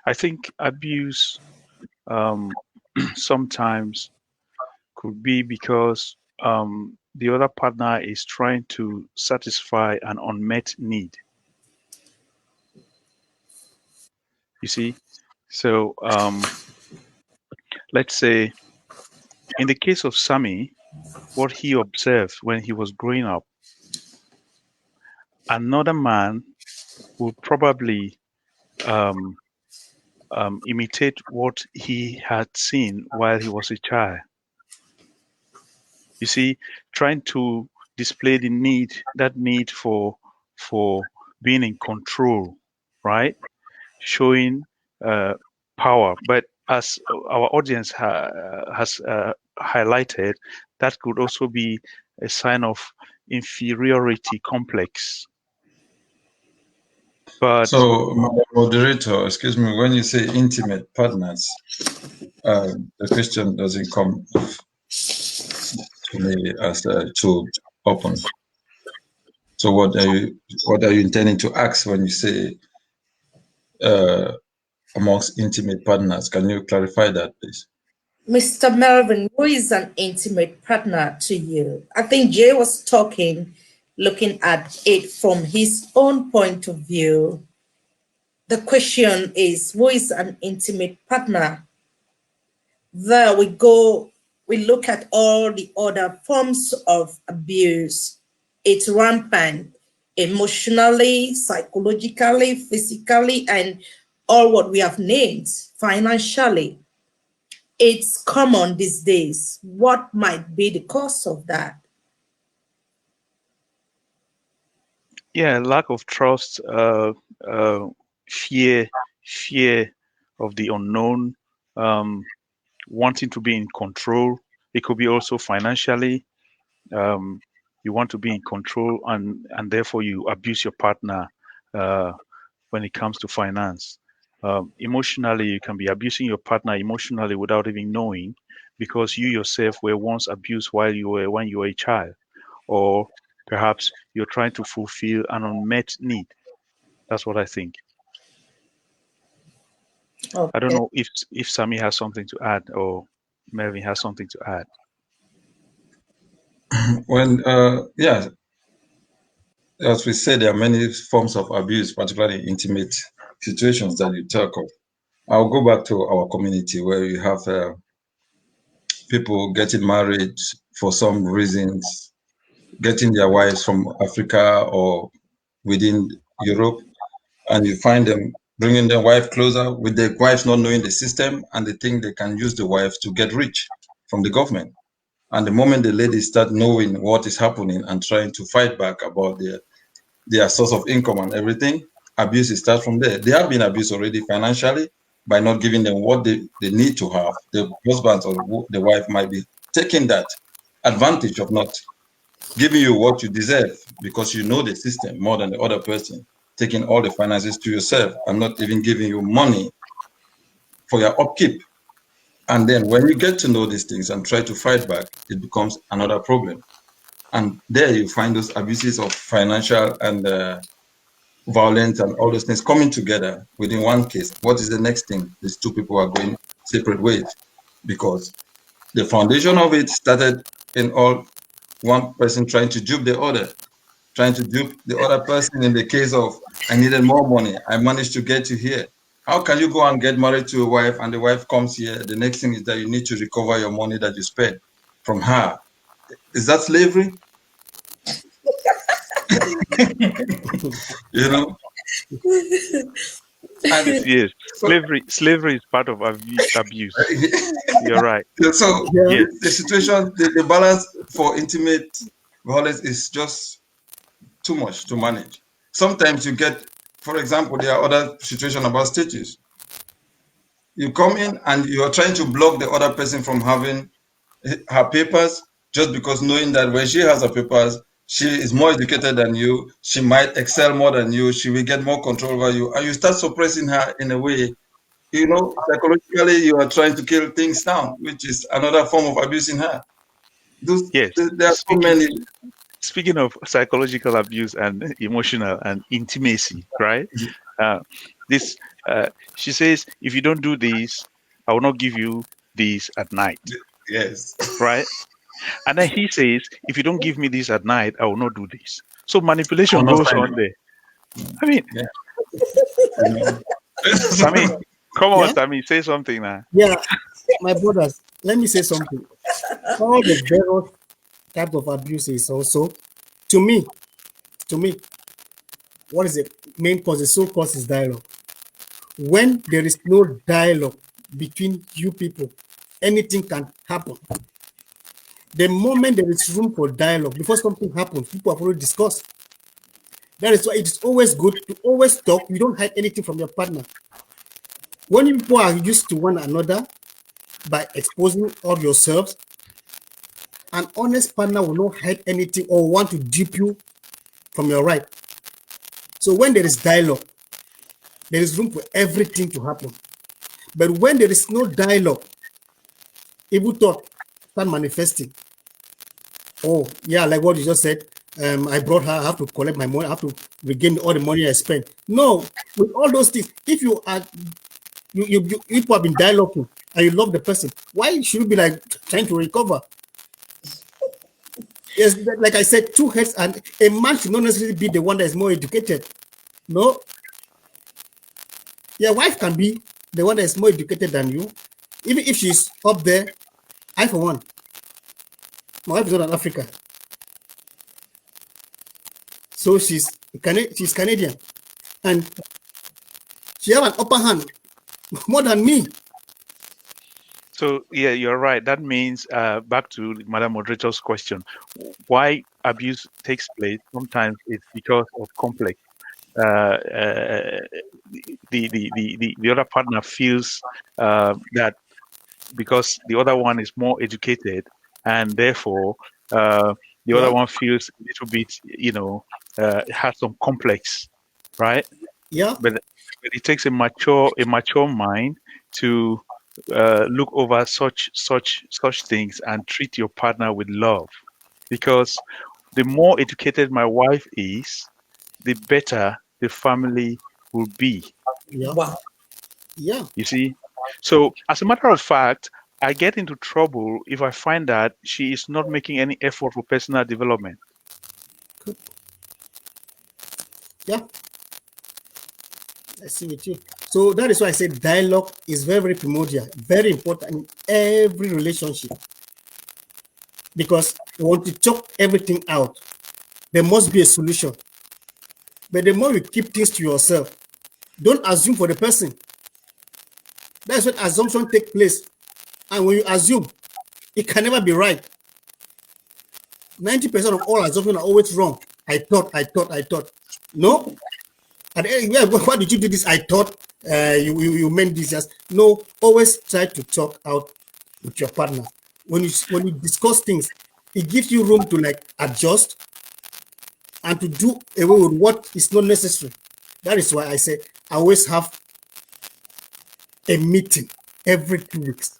I think abuse sometimes could be because the other partner is trying to satisfy an unmet need. You see? So let's say in the case of Sammy, what he observed when he was growing up, another man would probably um, imitate what he had seen while he was a child. You see, trying to display that need for being in control, right? Showing power. But as our audience has highlighted, that could also be a sign of inferiority complex. But So, moderator, excuse me, when you say intimate partners, the question doesn't come to me as too open. So, what are you intending to ask when you say amongst intimate partners? Can you clarify that, please? Mr. Melvin, who is an intimate partner to you? I think Jay was talking, looking at it from his own point of view. The question is, who is an intimate partner? There we go, we look at all the other forms of abuse. It's rampant emotionally, psychologically, physically, and all what we have named, financially. It's common these days. What might be the cause of that? yeah, lack of trust, fear, fear of the unknown, wanting to be in control. It could be also financially. You want to be in control, and therefore you abuse your partner when it comes to finance. Emotionally, you can be abusing your partner emotionally without even knowing, because you yourself were once abused when you were a child, or perhaps you're trying to fulfill an unmet need. That's what I think. I don't Okay. know if Sami has something to add, or Melvin has something to add. When, yeah, as we said, there are many forms of abuse, particularly intimate situations that you talk of. I'll go back to our community where you have people getting married for some reasons, getting their wives from Africa or within Europe, and you find them bringing their wife closer with the wives not knowing the system, and they think they can use the wife to get rich from the government. And the moment the ladies start knowing what is happening and trying to fight back about their source of income and everything, abuse starts from there. They have been abused already financially by not giving them what they need to have. The husband or the wife might be taking that advantage of not giving you what you deserve because you know the system more than the other person, taking all the finances to yourself and not even giving you money for your upkeep. And then when you get to know these things and try to fight back, it becomes another problem. And there you find those abuses of financial and violence and all those things coming together within one case. What is the next thing? These two people are going separate ways because the foundation of it started in all one person trying to dupe the other, trying to dupe the other person in the case of, I needed more money. I managed to get you here. How can you go and get married to a wife and the wife comes here? The next thing is that you need to recover your money that you spent from her. Is that slavery? You know? Yes, And yes. so, Slavery is part of abuse. You're right. so Yeah. Yes, the situation, the balance for intimate violence is just too much to manage. Sometimes you get, for example, there are other situations about status. You come in and you are trying to block the other person from having her papers just because knowing that when she has her papers, she is more educated than you, she might excel more than you, she will get more control over you, and you start suppressing her in a way, psychologically you are trying to kill things down, which is another form of abusing her. yes. There are so many. Speaking of psychological abuse and emotional and intimacy, right? Uh, this she says, if you don't do this, I will not give you this at night, Yes. right? And then he says, if you don't give me this at night, I will not do this. So manipulation goes Understand. on there. I mean, Yeah. You know. Sammy, come on, Yeah. Sammy, say something now. Yeah. My brothers, let me say something. All the various type of abuses also, to me, to me, what is the main cause? The sole cause is dialogue. When there is no dialogue between you people, anything can happen. The moment there is room for dialogue, before something happens, people have already discussed. That is why it is always good to always talk. You don't hide anything from your partner. When you people are used to one another by exposing all yourselves, an honest partner will not hide anything or want to dupe you from your right. So when there is dialogue, there is room for everything to happen. But when there is no dialogue, evil thought start manifesting. Oh, yeah, like what you just said. I brought her, I have to collect my money, I have to regain all the money I spent. No, with all those things, if you are you people have been dialoguing and you love the person, why should you be like trying to recover? Yes, like I said, two heads, and a man should not necessarily be the one that is more educated. No, your wife can be the one that is more educated than you, even if she's up there. I for one, my wife is not an African, so she's Canadian, and she have an upper hand more than me. So yeah, you're right. That means back to Madam Moderator's question, why abuse takes place. Sometimes it's because of complex. The other partner feels that because the other one is more educated, and therefore the other Yeah, one feels a little bit, has some complex, right? Yeah. But it takes a mature mind to look over such things and treat your partner with love, because the more educated my wife is, the better the family will be. Yeah. Wow. Yeah. You see? So, as a matter of fact, I get into trouble if I find that she is not making any effort for personal development. Good. Yeah. I see with you. So that is why I say dialogue is very, very primordial, very important in every relationship. Because you want to talk everything out, there must be a solution. But the more you keep things to yourself, don't assume for the person. That's when assumption take place. And when you assume, it can never be right. 90% of all assumptions are always wrong. I thought. No. At the end, yeah, why did you do this? I thought you meant this. Yes. No, always try to talk out with your partner. When you discuss things, it gives you room to like adjust and to do away with what is not necessary. That is why I say I always have a meeting every 2 weeks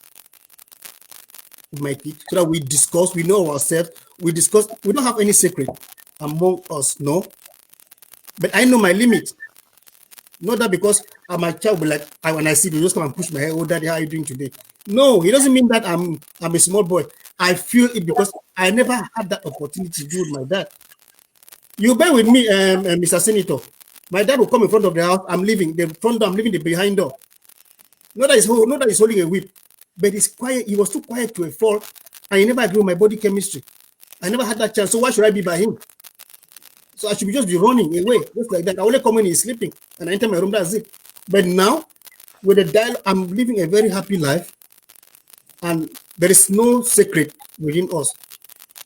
with my kids so that we discuss, we know ourselves, we discuss, we don't have any secret among us, no. But I know my limit. Not that because my child will like, when I see you, just come and push my head, oh daddy, how are you doing today? No, it doesn't mean that I'm a small boy. I feel it because I never had that opportunity to do with my dad. You bear with me, Mr. Senator. My dad will come in front of the house. I'm leaving the front door. I'm leaving the behind door. Not that he's holding a whip, but he's quiet. He was too quiet to a fault, and he never agreed with my body chemistry. I never had that chance. So why should I be by him? So I should just be running away, just like that. I only come when he's sleeping, and I enter my room. That's it. But now, with the dialogue, I'm living a very happy life, and there is no secret within us,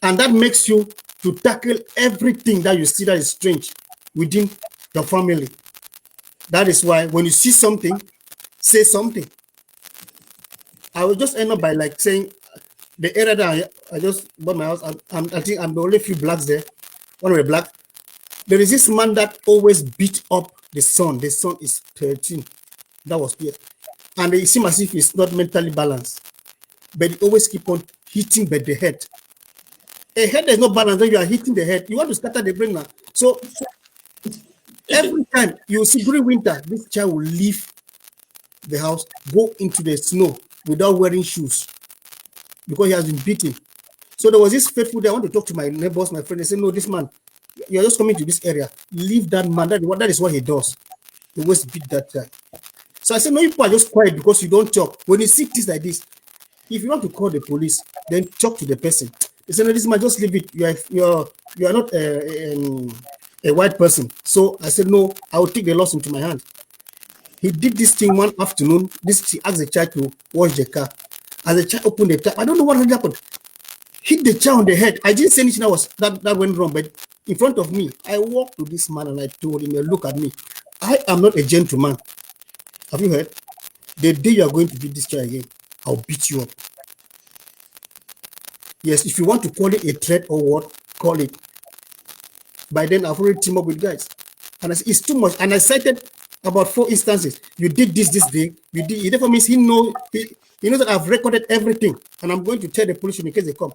and that makes you to tackle everything that you see that is strange within your family. That is why when you see something, say something. I will just end up by like saying the area that I just bought my house. I think I'm the only few blacks there. One of the black. There is this man that always beat up the son. The son is 13. That was clear. And it seems as if he's not mentally balanced. But he always keep on hitting by the head. A head is not balanced when you are hitting the head. You want to scatter the brain now. So every time you see during winter, this child will leave the house, go into the snow without wearing shoes because he has been beaten. So there was this faithful day. I want to talk to my neighbors, my friend. They said, no, this man, you're just coming to this area. Leave that man. That is what he does. He always beat that guy. So I said, no, you people are just quiet because you don't talk. When you see things like this, if you want to call the police, then talk to the person. They said, no, this man, just leave it. You are not a white person. So I said, no, I will take the loss into my hand. He did this thing one afternoon. He asked the child to wash the car. As the child opened the tap, I don't know what really happened. Hit the child on the head. I didn't say anything that went wrong, but in front of me, I walked to this man and I told him, look at me. I am not a gentleman. Have you heard? The day you are going to beat this child again, I'll beat you up. Yes, if you want to call it a threat or what, call it. By then, I've already teamed up with guys. And I said, it's too much. And I cited about 4 instances. You did this day. You did. It therefore means he knows that I've recorded everything. And I'm going to tell the police in case they come.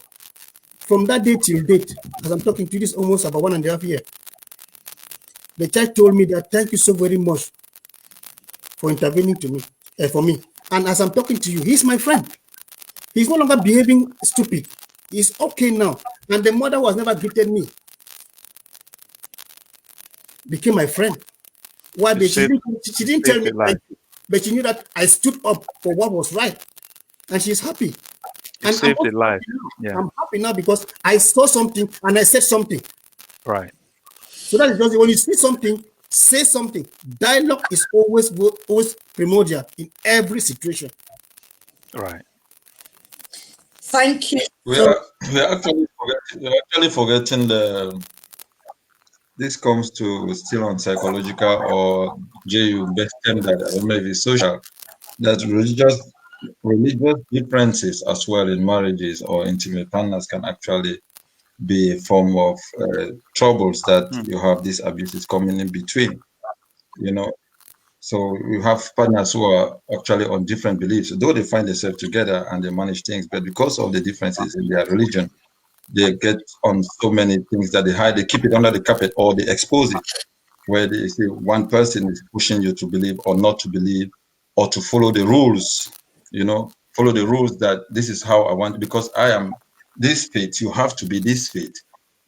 From that day till date, as I'm talking to you, this almost about 1.5 years. The child told me that thank you so very much for intervening for me. And as I'm talking to you, he's my friend. He's no longer behaving stupid. He's okay now. And the mother who has never greeted me became my friend. Why? She didn't tell me thank you, but she knew that I stood up for what was right. And she's happy. And saved a life. Yeah. I'm happy now because I saw something and I said something. Right. So that is just when you see something, say something. Dialogue is always primordial in every situation. Right. Thank you. We're actually forgetting this comes to still on psychological or you best term that I don't know if it's social, that religious differences as well in marriages or intimate partners can actually be a form of troubles that you have these abuses coming in between. So you have partners who are actually on different beliefs, though they find themselves together and they manage things, but because of the differences in their religion, they get on so many things that they hide, they keep it under the carpet or they expose it, where they say one person is pushing you to believe or not to believe or to follow the rules, follow the rules that this is how I want, because I am this faith, you have to be this faith.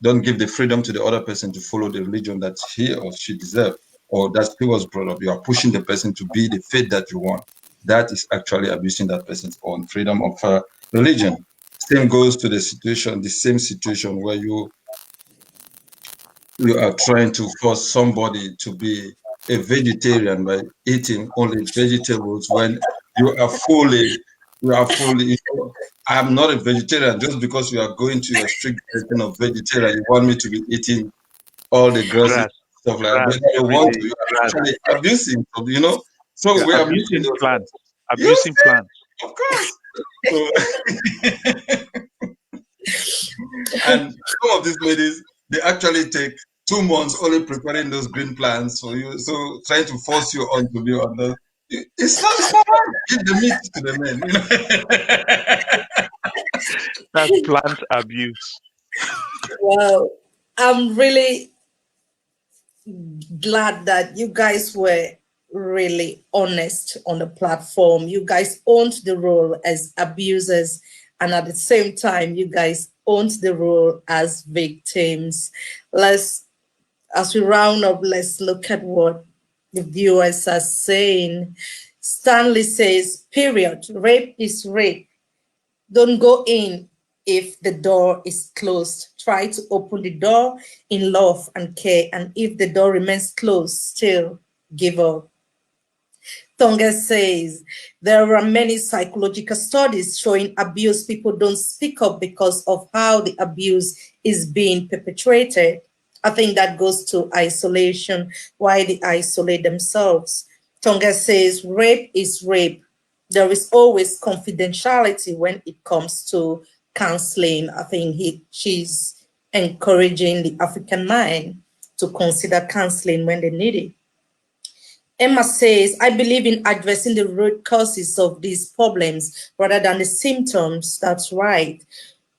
Don't give the freedom to the other person to follow the religion that he or she deserves or that he was brought up. You are pushing the person to be the faith that you want. That is actually abusing that person's own freedom of religion. Same goes to the same situation where you are trying to force somebody to be a vegetarian by eating only vegetables when you are fully, I'm not a vegetarian. Just because you are going to your strict version of vegetarian, you want me to be eating all the grasses, Grass, stuff like that. grass, But you every want day, to, you are grass. actually abusing. So You're we are missing abusing those. plants, Yes, abusing plants. of course. So, and some of these ladies, they actually take 2 months only preparing those green plants for you. So trying to force you on to be on those. It's not right. Give the meat to the men. That's plant abuse. Well, I'm really glad that you guys were really honest on the platform. You guys owned the role as abusers, and at the same time, you guys owned the role as victims. As we round up, let's look at what the viewers are saying. Stanley says, period, rape is rape. Don't go in if the door is closed. Try to open the door in love and care. And if the door remains closed, still give up. Tonga says, there are many psychological studies showing abuse. People don't speak up because of how the abuse is being perpetrated. I think that goes to isolation, why they isolate themselves. Tonga says, rape is rape. There is always confidentiality when it comes to counseling. I think she's encouraging the African mind to consider counseling when they need it. Emma says, I believe in addressing the root causes of these problems rather than the symptoms. That's right.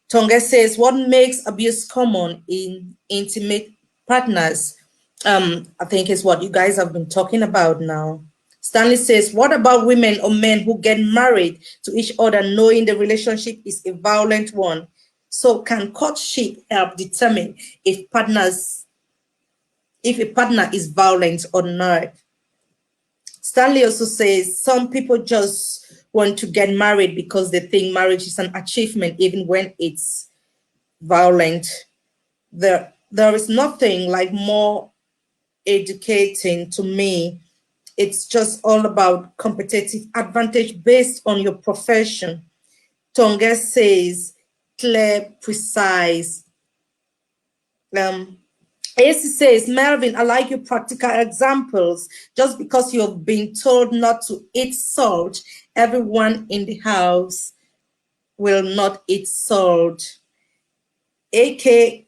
Tonga says, what makes abuse common in intimate partners? I think is what you guys have been talking about now. Stanley says, what about women or men who get married to each other knowing the relationship is a violent one? So can courtship help determine if a partner is violent or not? Stanley also says some people just want to get married because they think marriage is an achievement, even when it's violent. There is nothing like more educating to me. It's just all about competitive advantage based on your profession. Tonga says clear, precise. AC says, Melvin, I like your practical examples. Just because you've been told not to eat salt, everyone in the house will not eat salt. AK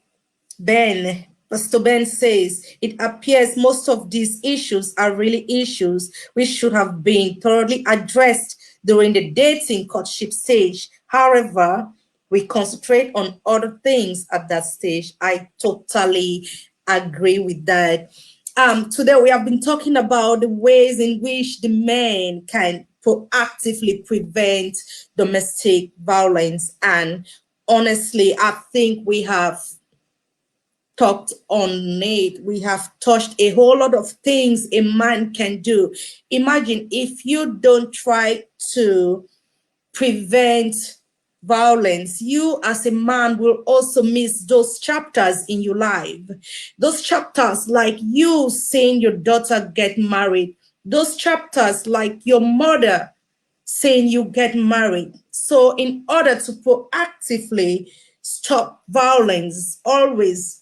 Pastor Ben says, it appears most of these issues are really issues which should have been thoroughly addressed during the dating courtship stage. However, we concentrate on other things at that stage. I totally agree with that. Today we have been talking about the ways in which the men can proactively prevent domestic violence. And honestly, I think we have talked on it. We have touched a whole lot of things a man can do. Imagine if you don't try to prevent violence, you as a man will also miss those chapters in your life. Those chapters like you seeing your daughter get married. Those chapters like your mother saying you get married. So in order to proactively stop violence, always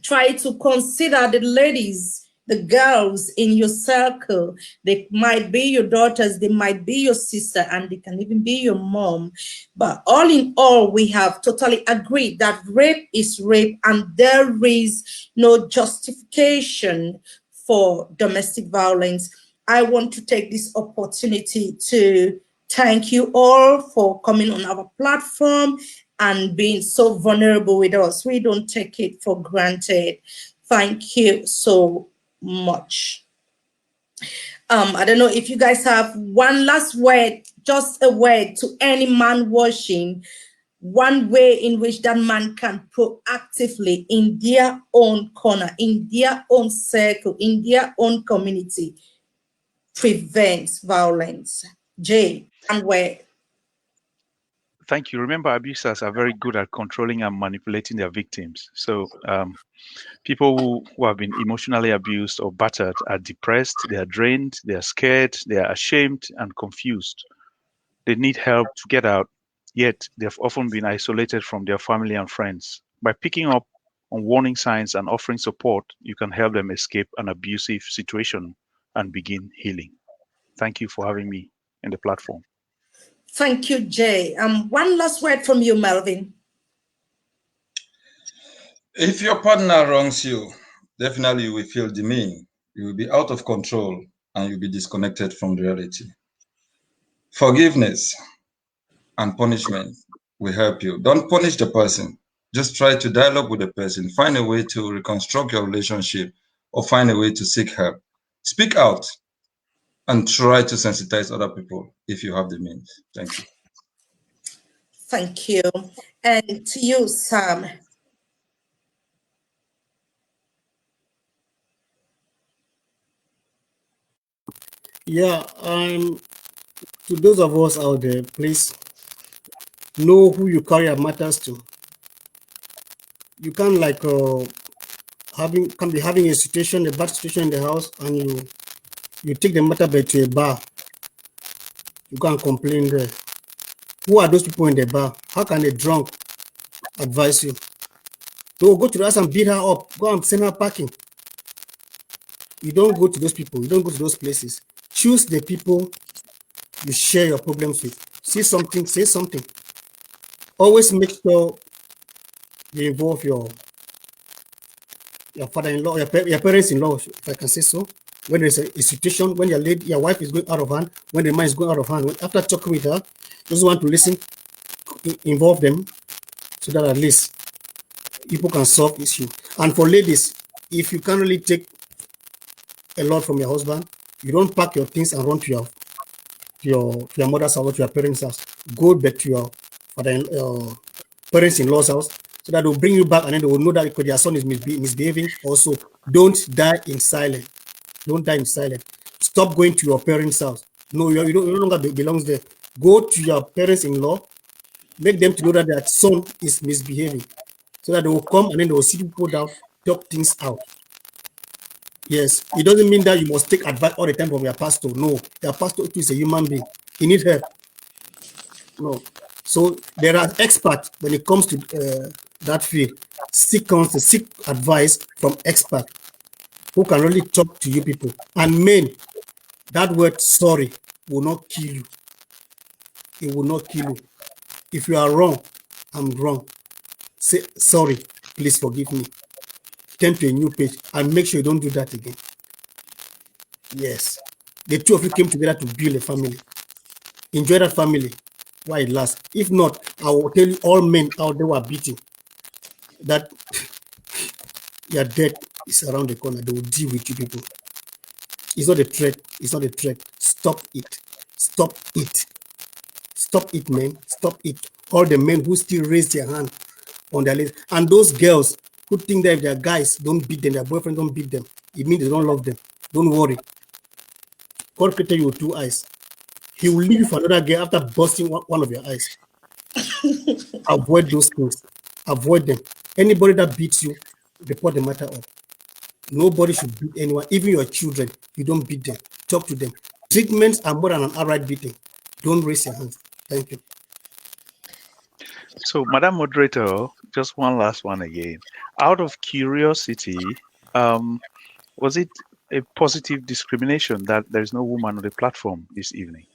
try to consider the ladies, the girls in your circle. They might be your daughters, they might be your sister, and they can even be your mom. But all in all, we have totally agreed that rape is rape and there is no justification for domestic violence. I want to take this opportunity to thank you all for coming on our platform and being so vulnerable with us. We don't take it for granted. Thank you so much. I don't know if you guys have one last word, just a word to any man watching, one way in which that man can proactively in their own corner, in their own circle, in their own community, prevent violence. Jay, one word. Thank you. Remember, abusers are very good at controlling and manipulating their victims. So people who have been emotionally abused or battered are depressed, they are drained, they are scared, they are ashamed and confused. They need help to get out, yet they have often been isolated from their family and friends. By picking up on warning signs and offering support, you can help them escape an abusive situation and begin healing. Thank you for having me in the platform. Thank you, Jay. One last word from you, Melvin. If your partner wrongs you, definitely you will feel demeaned. You will be out of control and you'll be disconnected from reality. Forgiveness and punishment will help you. Don't punish the person. Just try to dialogue with the person. Find a way to reconstruct your relationship or find a way to seek help. Speak out and try to sensitize other people if you have the means. Thank you. Thank you. And to you, Sam. Yeah, to those of us out there, please know who you carry your matters to. You can't like be having a situation, a bad situation in the house, and you take the matter back to a bar. You can't complain there. Who are those people in the bar? How can a drunk advise you? Don't go to the house and beat her up. Go and send her packing. You don't go to those people. You don't go to those places. Choose the people you share your problems with. See something, say something. Always make sure you involve your father-in-law, your parents-in-law, if I can say so. When there's a situation, when your wife is going out of hand, when the man is going out of hand, after talking with her, just want to listen, involve them, so that at least people can solve issue. And for ladies, if you can't really take a lot from your husband, you don't pack your things and run to your mother's house or to your parents' house. Go back to your parents-in-law's house, so that they'll bring you back and then they will know that because their son is misbehaving. Also, don't die in silence. Don't die in silence. Stop going to your parents' house. No, you no longer belongs there. Go to your parents-in-law. Make them to know that their son is misbehaving, so that they will come and then they will sit people down, talk things out. Yes, it doesn't mean that you must take advice all the time from your pastor. No, your pastor is a human being. He needs help. No. So there are experts when it comes to that field. Seek counsel, seek advice from experts who can really talk to you people. And men, that word sorry will not kill you. It will not kill you. If you are wrong, I'm wrong. Say sorry, please forgive me. Turn to a new page and make sure you don't do that again. Yes. The two of you came together to build a family. Enjoy that family while it lasts. If not, I will tell you all men out there who are beating that your death is around the corner. They will deal with you people. It's not a threat. It's not a threat. Stop it. Stop it. Stop it, men. Stop it. All the men who still raise their hand on their list. And those girls who think that if their guys don't beat them, their boyfriend don't beat them, it means they don't love them. Don't worry. God created you with two eyes. He will leave you for another girl after busting one of your eyes. Avoid those things. Avoid them. Anybody that beats you, report the matter up. Nobody should beat anyone, even your children. You don't beat them. Talk to them. Treatments are more than an outright beating. Don't raise your hands. Thank you. So, Madam Moderator, just one last one again. Out of curiosity, was it a positive discrimination that there is no woman on the platform this evening?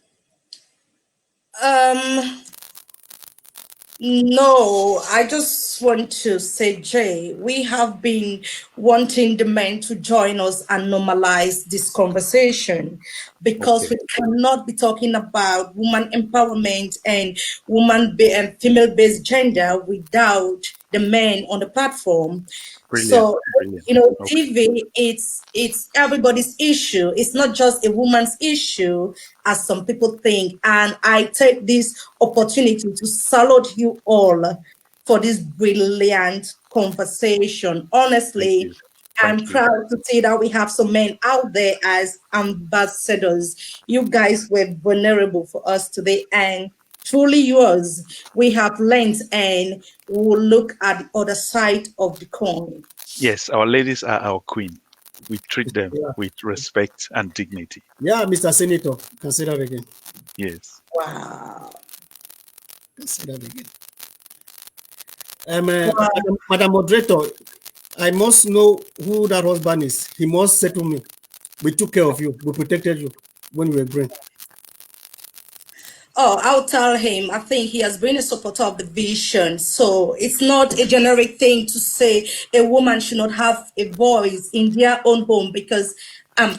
No, I just want to say, Jay, we have been wanting the men to join us and normalize this conversation because Okay, we cannot be talking about woman empowerment and and female-based gender without the men on the platform. brilliant, So, brilliant. Okay, TV, it's everybody's issue. It's not just a woman's issue, as some people think. And I take this opportunity to salute you all for this brilliant conversation. thank Honestly, you, I'm thank you. proud to see that we have some men out there as ambassadors. You guys were vulnerable for us today, and truly yours. We have learned and we'll look at the other side of the coin. Yes, our ladies are our queen. We treat them Yeah, with respect and dignity. yeah, Mr. Senator, consider again. Yes. Wow. Consider again. Wow. Madam Moderator, I must know who that husband is. He must say to me, we took care of you, we protected you when you were growing. Oh, I'll tell him. I think he has been a supporter of the vision. So it's not a generic thing to say a woman should not have a voice in their own home because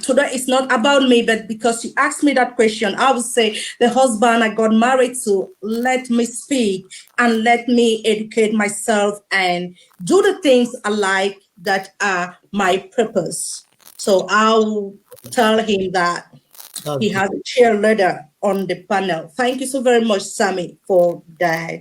today it's not about me, but because you asked me that question, I would say the husband I got married to, let me speak and let me educate myself and do the things I like that are my purpose. So I'll tell him that. That's He good. has a cheerleader on the panel. Thank you so very much, Sammy, for that.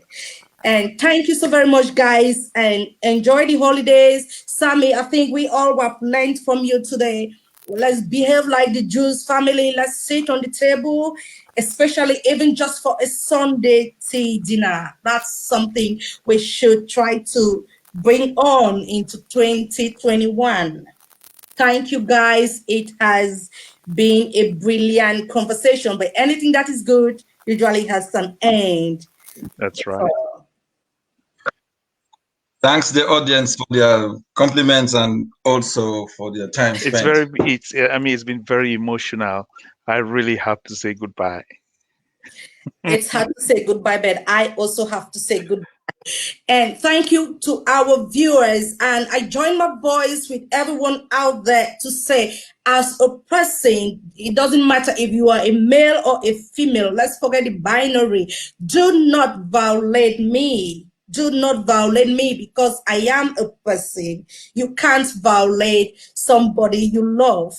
And thank you so very much, guys, and enjoy the holidays. Sammy, I think we all have learned from you today. Let's behave like the Jews family. Let's sit on the table, especially even just for a Sunday tea dinner. That's something we should try to bring on into 2021. Thank you, guys. It has been a brilliant conversation, but anything that is good usually has some end. That's right. So, Thanks the audience for their compliments and also for their time It's spent. very, it's, I mean, it's been very emotional. I really have to say goodbye. it's hard to say goodbye, but I also have to say goodbye. And thank you to our viewers. And I join my voice with everyone out there to say, as a person, it doesn't matter if you are a male or a female. Let's forget the binary. Do not violate me. Do not violate me because I am a person. You can't violate somebody you love.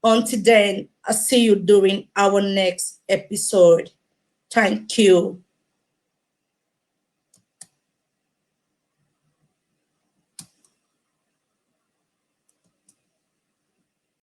Until then, I'll see you during our next episode. Thank you.